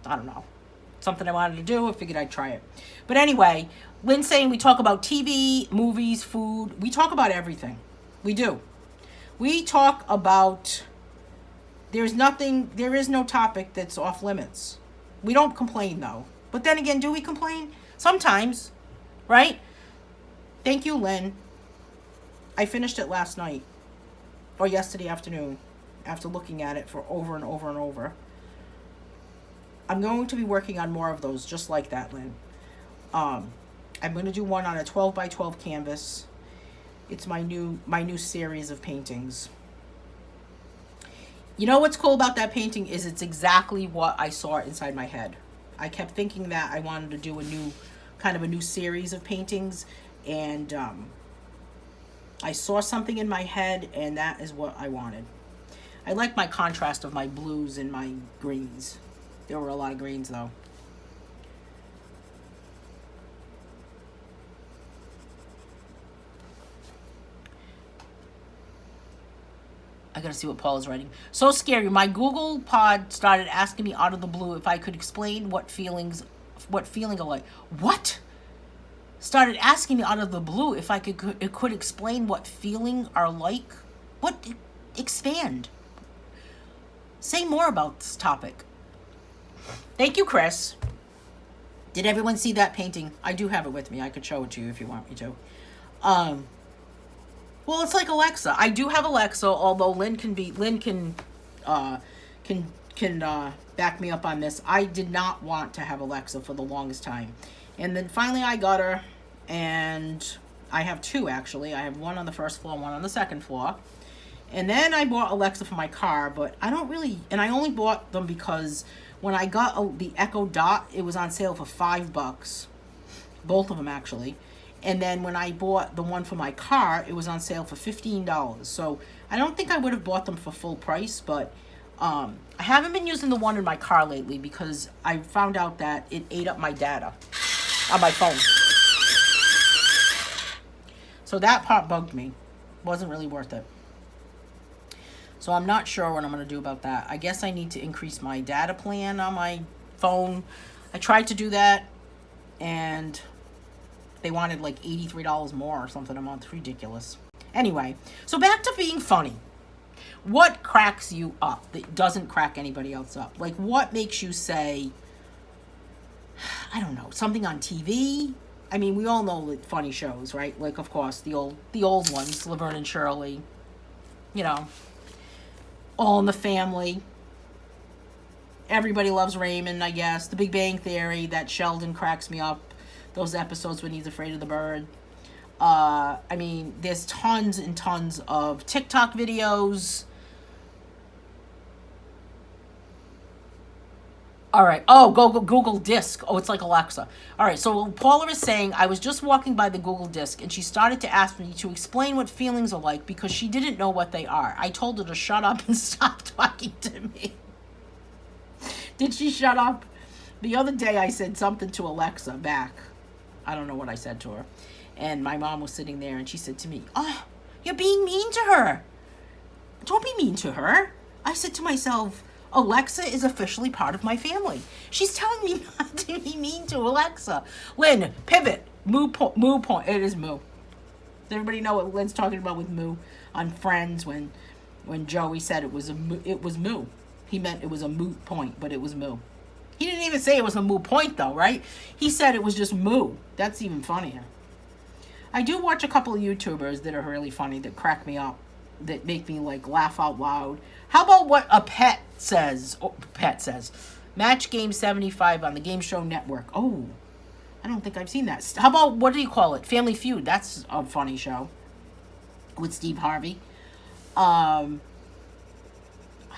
I don't know, something I wanted to do, I figured I'd try it. But anyway, Lynn's saying we talk about TV, movies, food. We talk about everything. We do. We talk about, there is no topic that's off limits. We don't complain though. But then again, do we complain? Sometimes, right? Thank you, Lynn. I finished it last night, or yesterday afternoon, after looking at it for over and over and over. I'm going to be working on more of those just like that, Lynn. I'm going to do one on a 12x12 canvas. It's my new series of paintings. You know what's cool about that painting is it's exactly what I saw inside my head. I kept thinking that I wanted to do a new series of paintings, and I saw something in my head, and that is what I wanted. I like my contrast of my blues and my greens. There were a lot of greens, though. I gotta see what Paul is writing. So scary. My Google pod started asking me out of the blue if I could explain what feeling are like. What? Started asking me out of the blue if I could explain what feeling are like. What? Expand. Say more about this topic. Thank you, Chris. Did everyone see that painting? I do have it with me. I could show it to you if you want me to. Well, it's like Alexa. I do have Alexa, although Lynn can back me up on this. I did not want to have Alexa for the longest time. And then finally I got her, and I have two actually. I have one on the first floor, one on the second floor. And then I bought Alexa for my car, but I only bought them because when I got the Echo Dot, it was on sale for $5. Both of them actually. And then when I bought the one for my car, it was on sale for $15. So I don't think I would have bought them for full price, but I haven't been using the one in my car lately because I found out that it ate up my data on my phone. So that part bugged me. Wasn't really worth it. So I'm not sure what I'm going to do about that. I guess I need to increase my data plan on my phone. I tried to do that, and they wanted like $83 more or something a month. Ridiculous. Anyway, so back to being funny. What cracks you up that doesn't crack anybody else up? Like, what makes you say, I don't know, something on TV? I mean, we all know funny shows, right? Like, of course, the old ones, Laverne and Shirley, you know, All in the Family. Everybody Loves Raymond, I guess. The Big Bang Theory, that Sheldon cracks me up. Those episodes when he's afraid of the bird. I mean, there's tons and tons of TikTok videos. All right. Oh, go Google Disc. Oh, it's like Alexa. All right. So Paula is saying, I was just walking by the Google Disc, and she started to ask me to explain what feelings are like because she didn't know what they are. I told her to shut up and stop talking to me. Did she shut up? The other day I said something to Alexa back. I don't know what I said to her. And my mom was sitting there, and she said to me, "Oh, you're being mean to her. Don't be mean to her." I said to myself, Alexa is officially part of my family. She's telling me not to be mean to Alexa. Lynn, pivot. Moo point. It is moo. Does everybody know what Lynn's talking about with moo on Friends when Joey said it was moo. He meant it was a moot point, but it was moo. He didn't even say it was a moo point, though, right? He said it was just moo. That's even funnier. I do watch a couple of YouTubers that are really funny, that crack me up, that make me, like, laugh out loud. How about what a pet says? Oh, pet says. Match Game 75 on the Game Show Network. Oh, I don't think I've seen that. How about, what do you call it? Family Feud. That's a funny show with Steve Harvey. I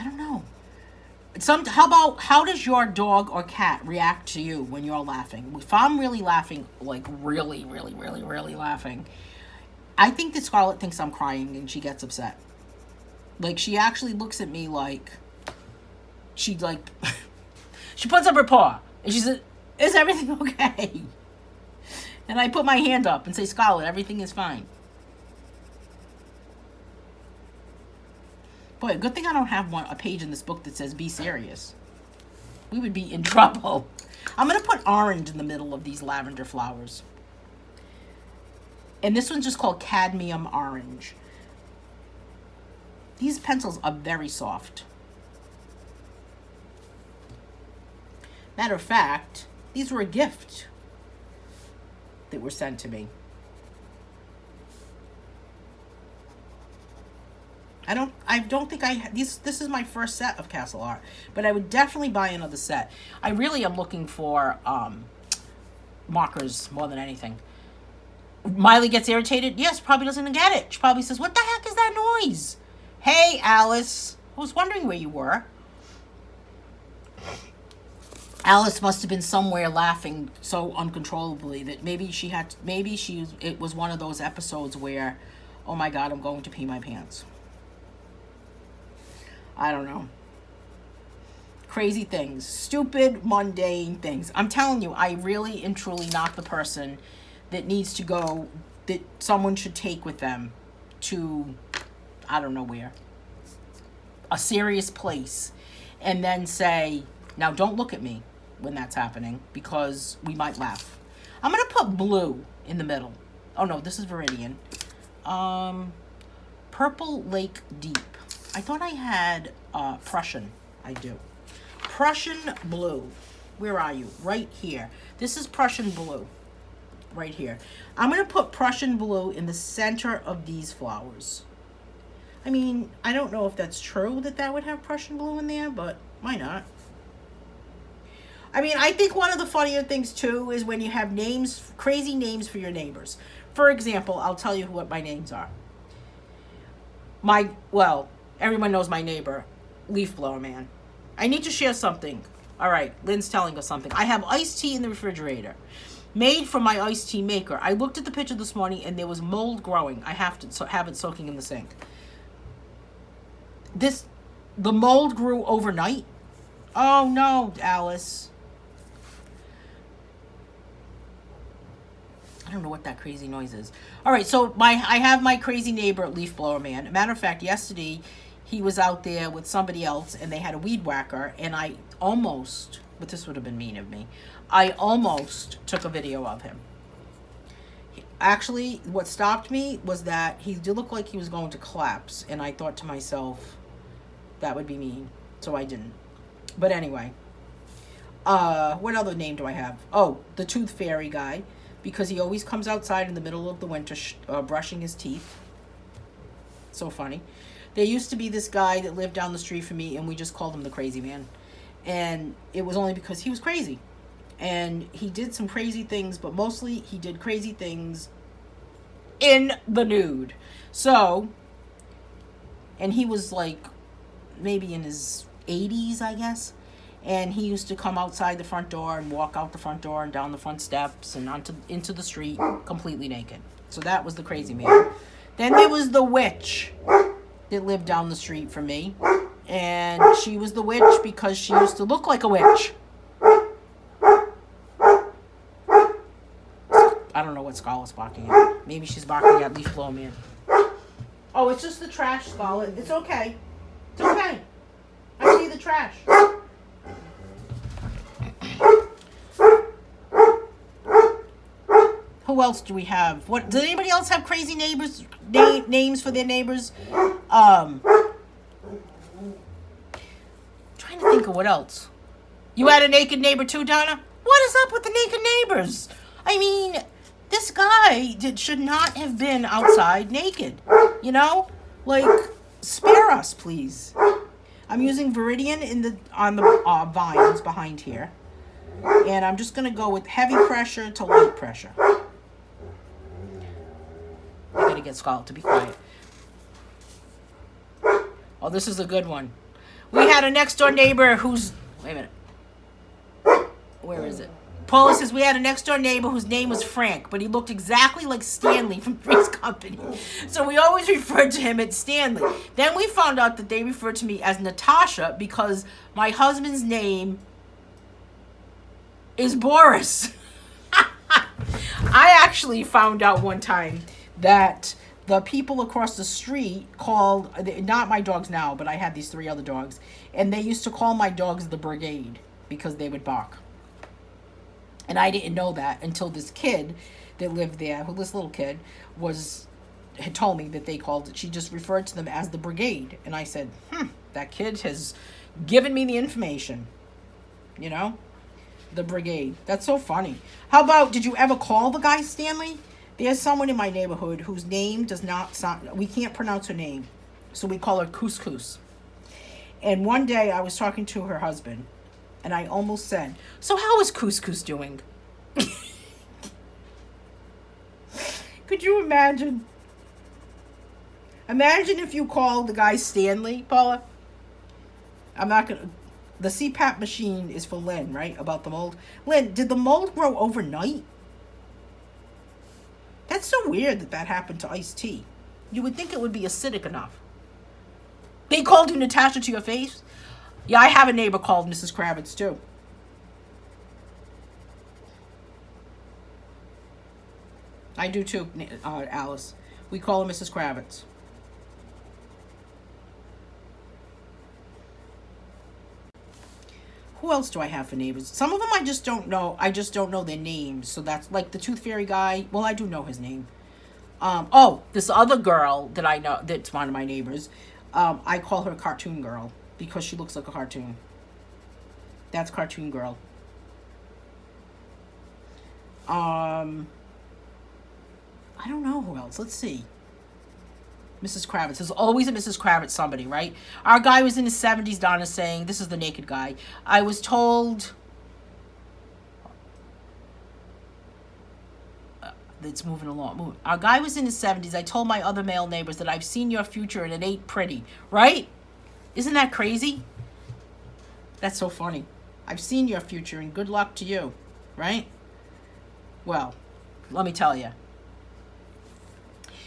don't know. How does your dog or cat react to you when you're laughing? If I'm really laughing, like really, really, really, really laughing, I think that Scarlett thinks I'm crying and she gets upset. Like, she actually looks at me like, she puts up her paw and she says, "Is everything okay?" And I put my hand up and say, "Scarlett, everything is fine." Boy, good thing I don't have a page in this book that says "be serious." We would be in trouble. I'm going to put orange in the middle of these lavender flowers. And this one's just called Cadmium Orange. These pencils are very soft. Matter of fact, these were a gift that were sent to me. I don't think this is my first set of Castle Art, but I would definitely buy another set. I really am looking for markers more than anything. Miley gets irritated. Yes, probably doesn't get it. She probably says, "What the heck is that noise?" Hey, Alice. I was wondering where you were. Alice must have been somewhere laughing so uncontrollably that it was one of those episodes where Oh my God, I'm going to pee my pants. I don't know. Crazy things. Stupid, mundane things. I'm telling you, I really and truly not the person that needs to go, that someone should take with them to, I don't know where, a serious place, and then say, now don't look at me when that's happening, because we might laugh. I'm going to put blue in the middle. Oh no, this is Viridian. Purple Lake Deep. I thought I had Prussian. I do. Prussian blue. Where are you? Right here. This is Prussian blue. Right here. I'm going to put Prussian blue in the center of these flowers. I mean, I don't know if that's true that that would have Prussian blue in there, but why not? I mean, I think one of the funnier things too is when you have names, crazy names for your neighbors. For example, I'll tell you what my names are. Well, everyone knows my neighbor, Leaf Blower Man. I need to share something. All right, Lynn's telling us something. I have iced tea in the refrigerator, made from my iced tea maker. I looked at the picture this morning and there was mold growing. I have to have it soaking in the sink. The mold grew overnight. Oh no, Alice. I don't know what that crazy noise is. All right, so I have my crazy neighbor, Leaf Blower Man. Matter of fact, yesterday he was out there with somebody else and they had a weed whacker, and I almost, but this would have been mean of me, I almost took a video of him. Actually, what stopped me was that he did look like he was going to collapse, and I thought to myself, that would be mean, so I didn't. But anyway, what other name do I have? Oh, the Tooth Fairy guy, because he always comes outside in the middle of the winter brushing his teeth. So funny. There used to be this guy that lived down the street from me, and we just called him the Crazy Man. And it was only because he was crazy. And he did some crazy things, but mostly he did crazy things in the nude. So, and he was like maybe in his 80s, I guess. And he used to come outside the front door and walk out the front door and down the front steps and into the street completely naked. So that was the Crazy Man. Then there was the witch that lived down the street from me. And she was the witch because she used to look like a witch. I don't know what Scarlett's barking at. Maybe she's barking at Leaf Blower Man. Oh, it's just the trash, Scarlett. It's okay. It's okay. I see the trash. Who else do we have? What does anybody else have crazy neighbors names for their neighbors? Trying to think of what else. You had a naked neighbor too, Donna? What is up with the naked neighbors? I mean, this guy should not have been outside naked. You know? Like, spare us, please. I'm using Viridian on the vines behind here. And I'm just going to go with heavy pressure to light pressure. I got to get Scarlett to be quiet. Oh, this is a good one. We had a next door neighbor who's... Wait a minute. Where is it? Paula says, we had a next door neighbor whose name was Frank, but he looked exactly like Stanley from Three's Company. So we always referred to him as Stanley. Then we found out that they referred to me as Natasha because my husband's name is Boris. I actually found out one time that the people across the street called, not my dogs now, but I had these 3 other dogs, and they used to call my dogs the Brigade because they would bark. And I didn't know that until this kid that lived there, this little kid, had told me that they called it. She just referred to them as the Brigade. And I said, that kid has given me the information. You know? The Brigade. That's so funny. How about, did you ever call the guy Stanley? There's someone in my neighborhood whose name does not sound, we can't pronounce her name. So we call her Couscous. And one day I was talking to her husband. And I almost said, so how is Couscous doing? Could you imagine? Imagine if you called the guy Stanley, Paula. I'm not going to... The CPAP machine is for Lynn, right? About the mold. Lynn, did the mold grow overnight? That's so weird that happened to iced tea. You would think it would be acidic enough. They called you Natasha to your face? Yeah, I have a neighbor called Mrs. Kravitz, too. I do, too, Alice. We call her Mrs. Kravitz. Who else do I have for neighbors? Some of them I just don't know. I just don't know their names. So that's like the Tooth Fairy guy. Well, I do know his name. Oh, this other girl that I know, that's one of my neighbors. I call her Cartoon Girl because she looks like a cartoon. That's Cartoon Girl. I don't know who else. Let's see. Mrs. Kravitz. There's always a Mrs. Kravitz somebody, right? Our guy was in his 70s, Donna's saying. This is the naked guy. I was told... it's moving along. Our guy was in his 70s. I told my other male neighbors that I've seen your future and it ain't pretty. Right? Isn't that crazy? That's so funny. I've seen your future and good luck to you. Right? Well, let me tell you.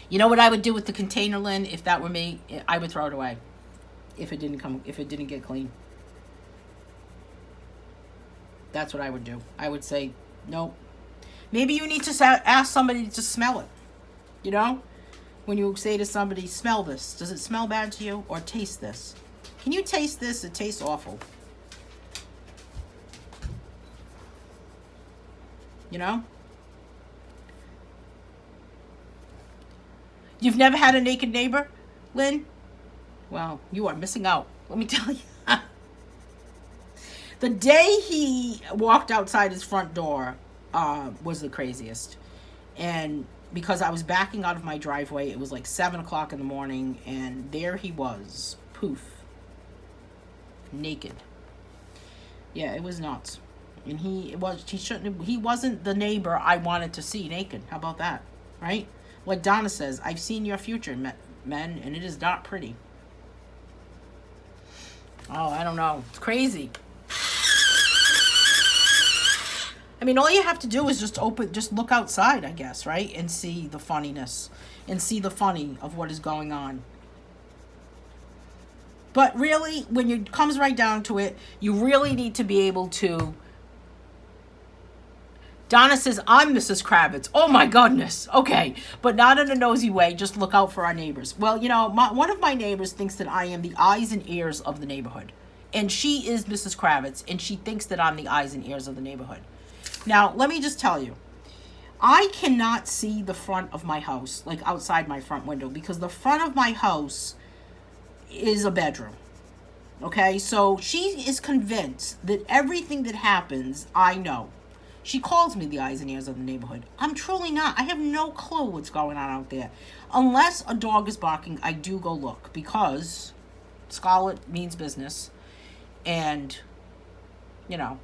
You know what I would do with the container, Lynn? If that were me, I would throw it away. If it didn't get clean. That's what I would do. I would say, nope. Maybe you need to ask somebody to smell it. You know? When you say to somebody, smell this. Does it smell bad to you? Or taste this. Can you taste this? It tastes awful. You know? You've never had a naked neighbor, Lynn? Well, you are missing out. Let me tell you. The day he walked outside his front door was the craziest. And because I was backing out of my driveway, it was like 7 o'clock in the morning, and there he was. Poof. Naked. Yeah, it was nuts. And he wasn't the neighbor I wanted to see naked. How about that? Right? Like Donna says, I've seen your future, men, and it is not pretty. Oh, I don't know. It's crazy. I mean, all you have to do is just look outside, I guess, right? And see the funniness. And see the funny of what is going on. But really, when it comes right down to it, you really need to be able to... Donna says, I'm Mrs. Kravitz. Oh my goodness. Okay. But not in a nosy way. Just look out for our neighbors. Well, you know, one of my neighbors thinks that I am the eyes and ears of the neighborhood. And she is Mrs. Kravitz. And she thinks that I'm the eyes and ears of the neighborhood. Now, let me just tell you. I cannot see the front of my house, like outside my front window. Because the front of my house is a bedroom. Okay? So she is convinced that everything that happens, I know. She calls me the eyes and ears of the neighborhood. I'm truly not. I have no clue what's going on out there. Unless a dog is barking, I do go look. Because Scarlet means business. And, you know.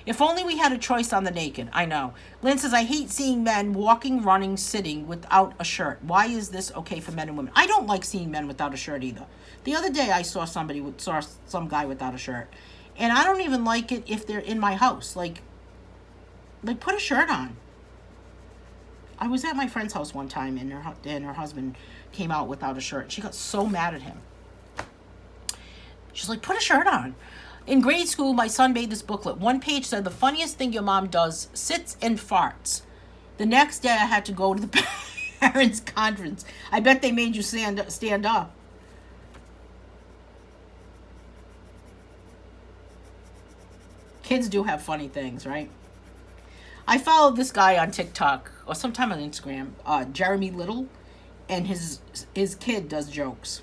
If only we had a choice on the naked. I know. Lynn says, I hate seeing men walking, running, sitting without a shirt. Why is this okay for men and women? I don't like seeing men without a shirt either. The other day I saw some guy without a shirt. And I don't even like it if they're in my house. Like, put a shirt on. I was at my friend's house one time, and her husband came out without a shirt. She got so mad at him. She's like, put a shirt on. In grade school, my son made this booklet. One page said, the funniest thing your mom does, sits and farts. The next day, I had to go to the parents' conference. I bet they made you stand up. Kids do have funny things, right? I follow this guy on TikTok, or sometime on Instagram, Jeremy Little, and his kid does jokes.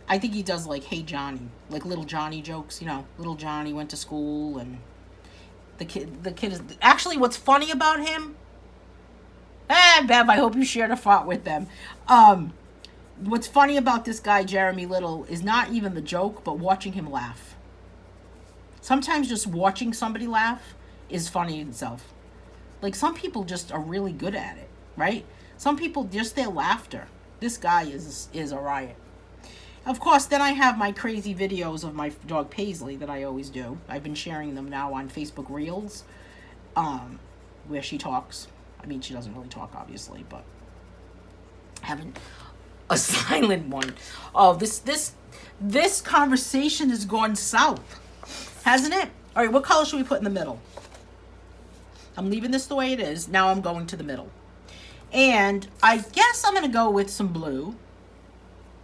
I think he does like, hey Johnny, like little Johnny jokes, you know, little Johnny went to school, and the kid is, actually what's funny about him, Bev, I hope you shared a thought with them. What's funny about this guy, Jeremy Little, is not even the joke, but watching him laugh. Sometimes just watching somebody laugh is funny in itself. Like, some people just are really good at it, right? Some people, just their laughter. This guy is a riot. Of course, then I have my crazy videos of my dog Paisley that I always do. I've been sharing them now on Facebook Reels, where she talks. I mean, she doesn't really talk, obviously, but having a silent one. Oh, this conversation has gone south, hasn't it? All right, what color should we put in the middle? I'm leaving this the way it is. Now I'm going to the middle. And I guess I'm going to go with some blue.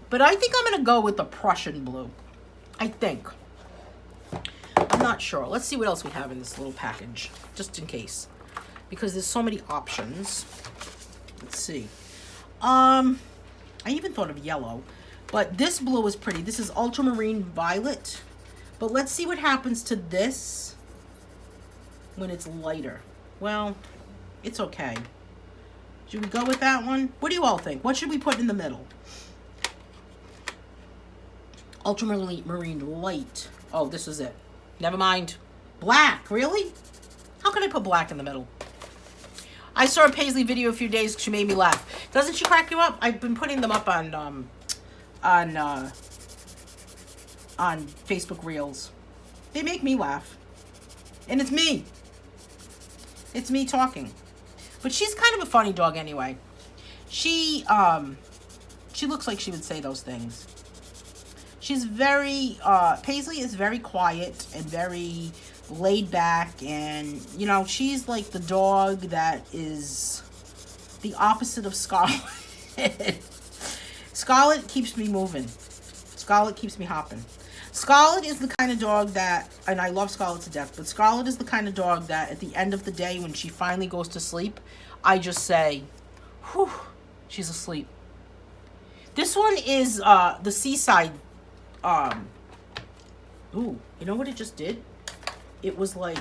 But I think I'm going to go with the Prussian blue. I think. I'm not sure. Let's see what else we have in this little package, just in case. Because there's so many options. Let's see. I even thought of yellow. But this blue is pretty. This is Ultramarine Violet. But let's see what happens to this when it's lighter. Well, it's okay. Should we go with that one? What do you all think? What should we put in the middle? Ultramarine Light. Oh, this is it. Never mind. Black. Really? How can I put black in the middle? I saw a Paisley video a few days. She made me laugh. Doesn't she crack you up? I've been putting them up on Facebook Reels. They make me laugh. And it's me. It's me talking. But she's kind of a funny dog anyway. She looks like she would say those things. She's very, Paisley is very quiet and very laid back, and, you know, she's like the dog that is the opposite of Scarlet. Scarlet keeps me moving. Scarlet keeps me hopping. Scarlet is the kind of dog that, and I love Scarlet to death, but Scarlet is the kind of dog that at the end of the day, when she finally goes to sleep, I just say, whew, she's asleep. This one is the Seaside. Ooh, you know what it just did? It was like,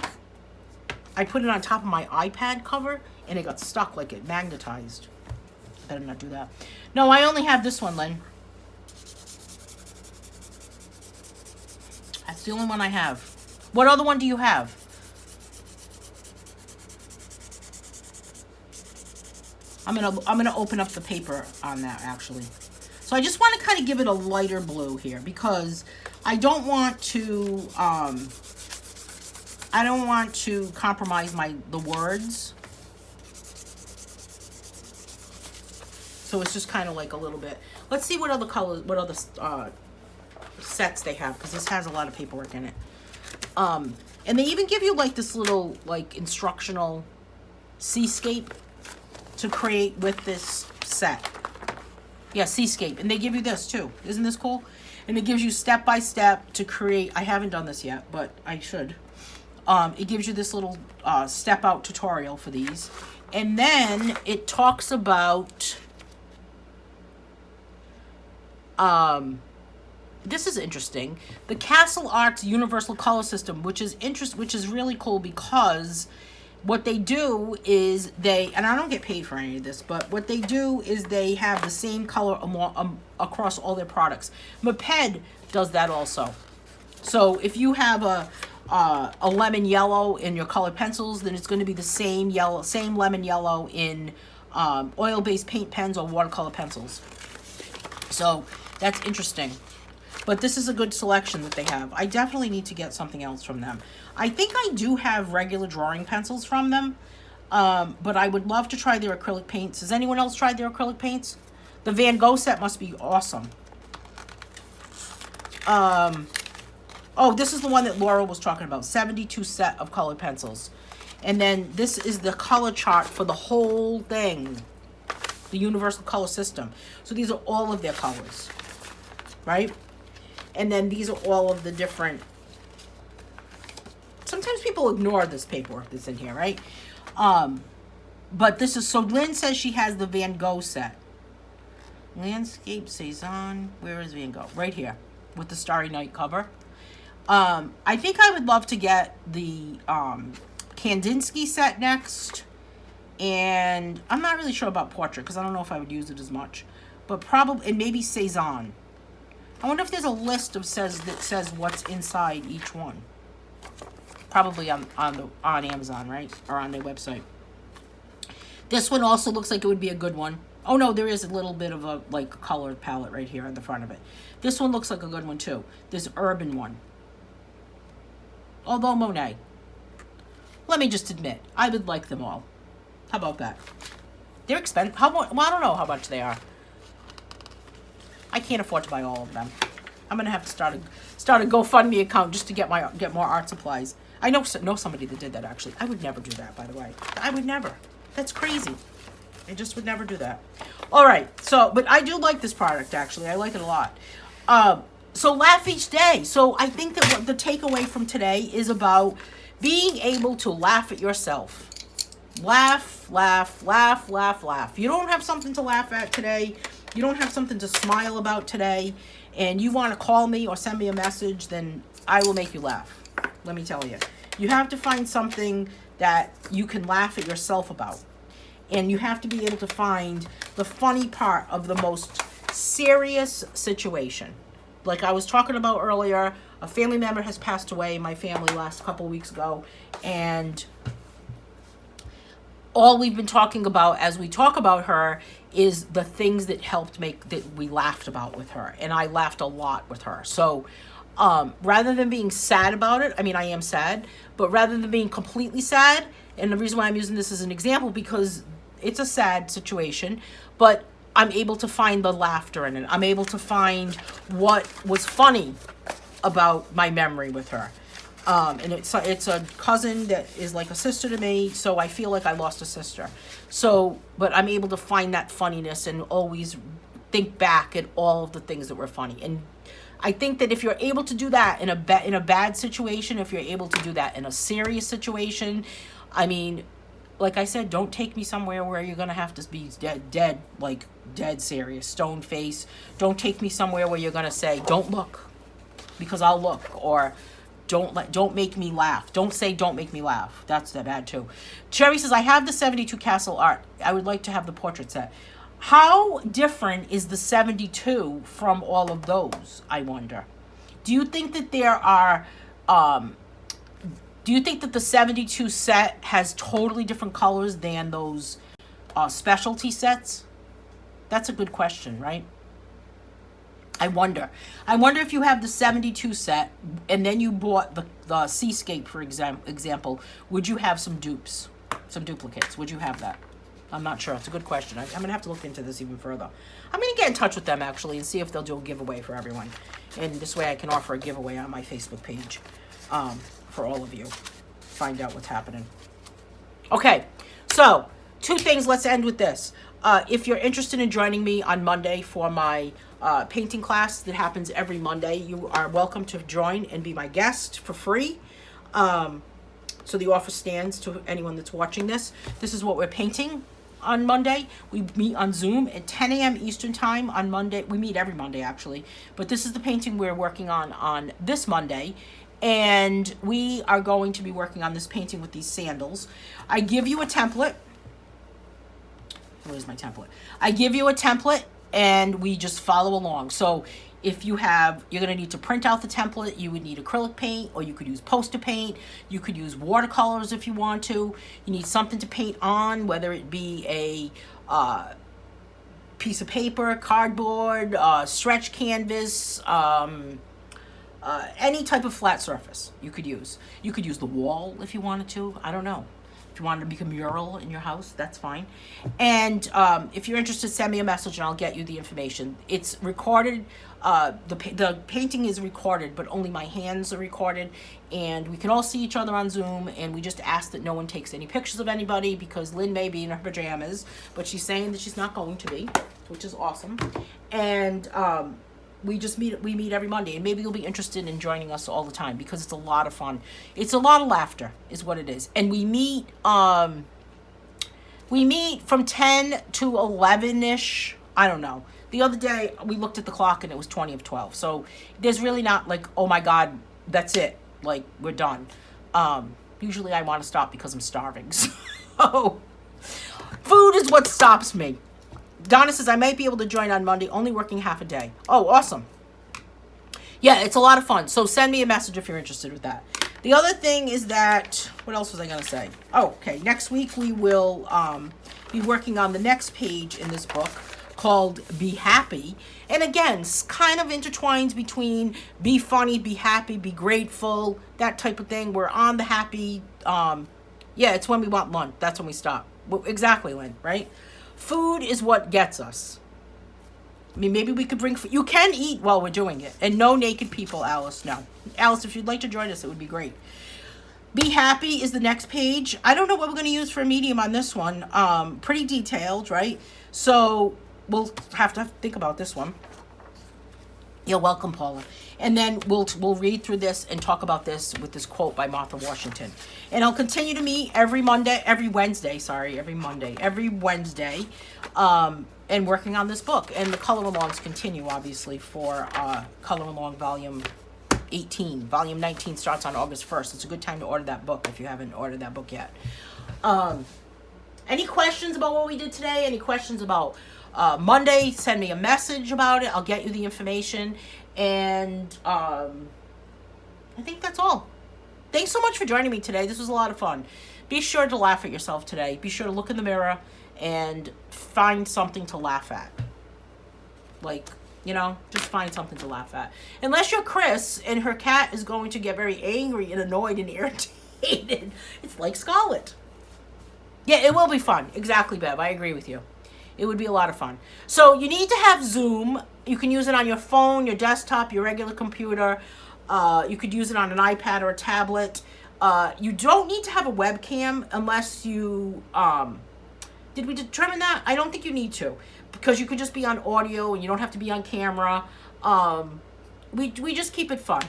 I put it on top of my iPad cover, and it got stuck, like it magnetized. Better not do that. No, I only have this one, Lynn. That's the only one I have. What other one do you have? I'm gonna open up the paper on that, actually. So I just want to kind of give it a lighter blue here, because I don't want to compromise the words. So it's just kind of like a little bit. Let's see what other colors, what other sets they have, because this has a lot of paperwork in it. And they even give you like this little like instructional seascape to create with this set. Yeah, seascape. And they give you this too. Isn't this cool? And it gives you step by step to create. I haven't done this yet, but I should. It gives you this little step out tutorial for these. And then it talks about this is interesting. The Castle Arts Universal Color System, which is really cool, because what they do is and I don't get paid for any of this, but what they do is they have the same color across all their products. Moped does that also. So if you have a lemon yellow in your colored pencils, then it's going to be the same lemon yellow in oil-based paint pens or watercolor pencils. So that's interesting. But this is a good selection that they have. I definitely need to get something else from them. I think I do have regular drawing pencils from them. But I would love to try their acrylic paints. Has anyone else tried their acrylic paints? The Van Gogh set must be awesome. Oh, this is the one that Laura was talking about. 72 set of colored pencils. And then this is the color chart for the whole thing. The Universal Color System. So these are all of their colors. Right? And then these are all of the different... Sometimes people ignore this paperwork that's in here, right? But this is... So Lynn says she has the Van Gogh set. Landscape Cezanne. Where is Van Gogh? Right here. With the Starry Night cover. I think I would love to get the Kandinsky set next. And I'm not really sure about Portrait, because I don't know if I would use it as much. But probably... And maybe Cezanne. I wonder if there's a list that says what's inside each one. Probably on Amazon, right? Or on their website. This one also looks like it would be a good one. Oh no, there is a little bit of a like colored palette right here on the front of it. This one looks like a good one too. This urban one. Although Monet. Let me just admit, I would like them all. How about that? They're expensive. Well, I don't know how much they are. I can't afford to buy all of them. I'm gonna have to start a GoFundMe account just to get more art supplies. I know somebody that did that, actually. I would never do that, by the way. I would never. That's crazy. I just would never do that. All right. So, but I do like this product, actually. I like it a lot. So laugh each day. So I think that what the takeaway from today is about being able to laugh at yourself. Laugh, laugh, laugh, laugh, laugh. You don't have something to laugh at today. You don't have something to smile about today. And you want to call me or send me a message, then I will make you laugh. Let me tell you. You have to find something that you can laugh at yourself about. And you have to be able to find the funny part of the most serious situation. Like I was talking about earlier, a family member has passed away in my family last couple weeks ago. And all we've been talking about as we talk about her is the things that helped that we laughed about with her. And I laughed a lot with her. So rather than being sad about it, I mean, I am sad, but rather than being completely sad, and the reason why I'm using this as an example, because it's a sad situation, but I'm able to find the laughter in it. I'm able to find what was funny about my memory with her. And it's a cousin that is like a sister to me, so I feel like I lost a sister. So, but I'm able to find that funniness and always think back at all of the things that were funny. And I think that if you're able to do that in a bad situation, if you're able to do that in a serious situation, I mean, like I said, don't take me somewhere where you're going to have to be dead serious, stone face. Don't take me somewhere where you're going to say, don't look, because I'll look, or don't make me laugh. Don't say don't make me laugh. That's bad too. Cherry says, I have the 72 Castle art. I would like to have the portrait set. How different is the 72 from all of those, I wonder? Do you think that there are... do you think that the 72 set has totally different colors than those specialty sets? That's a good question, right? I wonder. I wonder if you have the 72 set and then you bought the Seascape, for example, would you have some dupes, some duplicates? Would you have that? I'm not sure. It's a good question. I'm going to have to look into this even further. I'm going to get in touch with them, actually, and see if they'll do a giveaway for everyone. And this way I can offer a giveaway on my Facebook page for all of you. Find out what's happening. Okay, so 2 things. Let's end with this. If you're interested in joining me on Monday for my painting class that happens every Monday, you are welcome to join and be my guest for free. So the offer stands to anyone that's watching this. This is what we're painting on Monday. We meet on Zoom at 10 a.m. Eastern time on Monday. We meet every Monday, actually. But this is the painting we're working on this Monday. And we are going to be working on this painting with these sandals. I give you a template. Where's my template? I give you a template and we just follow along. So if you're going to need to print out the template, you would need acrylic paint, or you could use poster paint. You could use watercolors if you want to. You need something to paint on, whether it be a piece of paper, cardboard, stretch canvas, any type of flat surface you could use. You could use the wall if you wanted to. I don't know. If you wanted to make a mural in your house, that's fine. And if you're interested, send me a message and I'll get you the information. It's recorded. The painting is recorded, but only my hands are recorded. And we can all see each other on Zoom. And we just ask that no one takes any pictures of anybody, because Lynn may be in her pajamas, but she's saying that she's not going to be, which is awesome. And we meet every Monday, and maybe you'll be interested in joining us all the time, because it's a lot of fun. It's a lot of laughter is what it is. And we meet from 10 to 11ish. I don't know. The other day we looked at the clock and it was 20 of 12. So there's really not like, oh my God, that's it. Like, we're done. Usually I want to stop because I'm starving. So food is what stops me. Donna says, I might be able to join on Monday, only working half a day. Oh, awesome. Yeah, it's a lot of fun. So send me a message if you're interested with that. The other thing is that, what else was I going to say? Oh, okay. Next week we will be working on the next page in this book called Be Happy. And again, kind of intertwines between be funny, be happy, be grateful, that type of thing. We're on the happy, yeah, it's when we want lunch. That's when we stop. Well, exactly, Lynn, right? Food is what gets us. I mean, maybe we could bring, you can eat while we're doing it. And no naked people, Alice, no. Alice, if you'd like to join us, it would be great. Be Happy is the next page. I don't know what we're going to use for a medium on this one. Pretty detailed, right? So we'll have to think about this one. You're welcome, Paula. And then we'll read through this and talk about this with this quote by Martha Washington. And I'll continue to meet every Wednesday, and working on this book. And the color alongs continue, obviously, for color along volume 18. Volume 19 starts on August 1st. It's a good time to order that book if you haven't ordered that book yet. Any questions about what we did today? Any questions about Monday? Send me a message about it. I'll get you the information. And I think that's all. Thanks so much for joining me today. This was a lot of fun. Be sure to laugh at yourself today. Be sure to look in the mirror and find something to laugh at. Like, you know, just find something to laugh at. Unless you're Chris and her cat is going to get very angry and annoyed and irritated. It's like Scarlet. Yeah, it will be fun. Exactly, Bev. I agree with you. It would be a lot of fun. So you need to have Zoom. You can use it on your phone, your desktop, your regular computer. You could use it on an iPad or a tablet. You don't need to have a webcam unless you... did we determine that? I don't think you need to. Because you could just be on audio and you don't have to be on camera. We just keep it fun.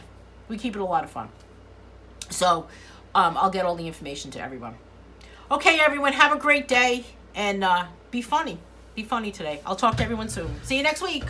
We keep it a lot of fun. So I'll get all the information to everyone. Okay, everyone. Have a great day. And be funny. Be funny today. I'll talk to everyone soon. See you next week.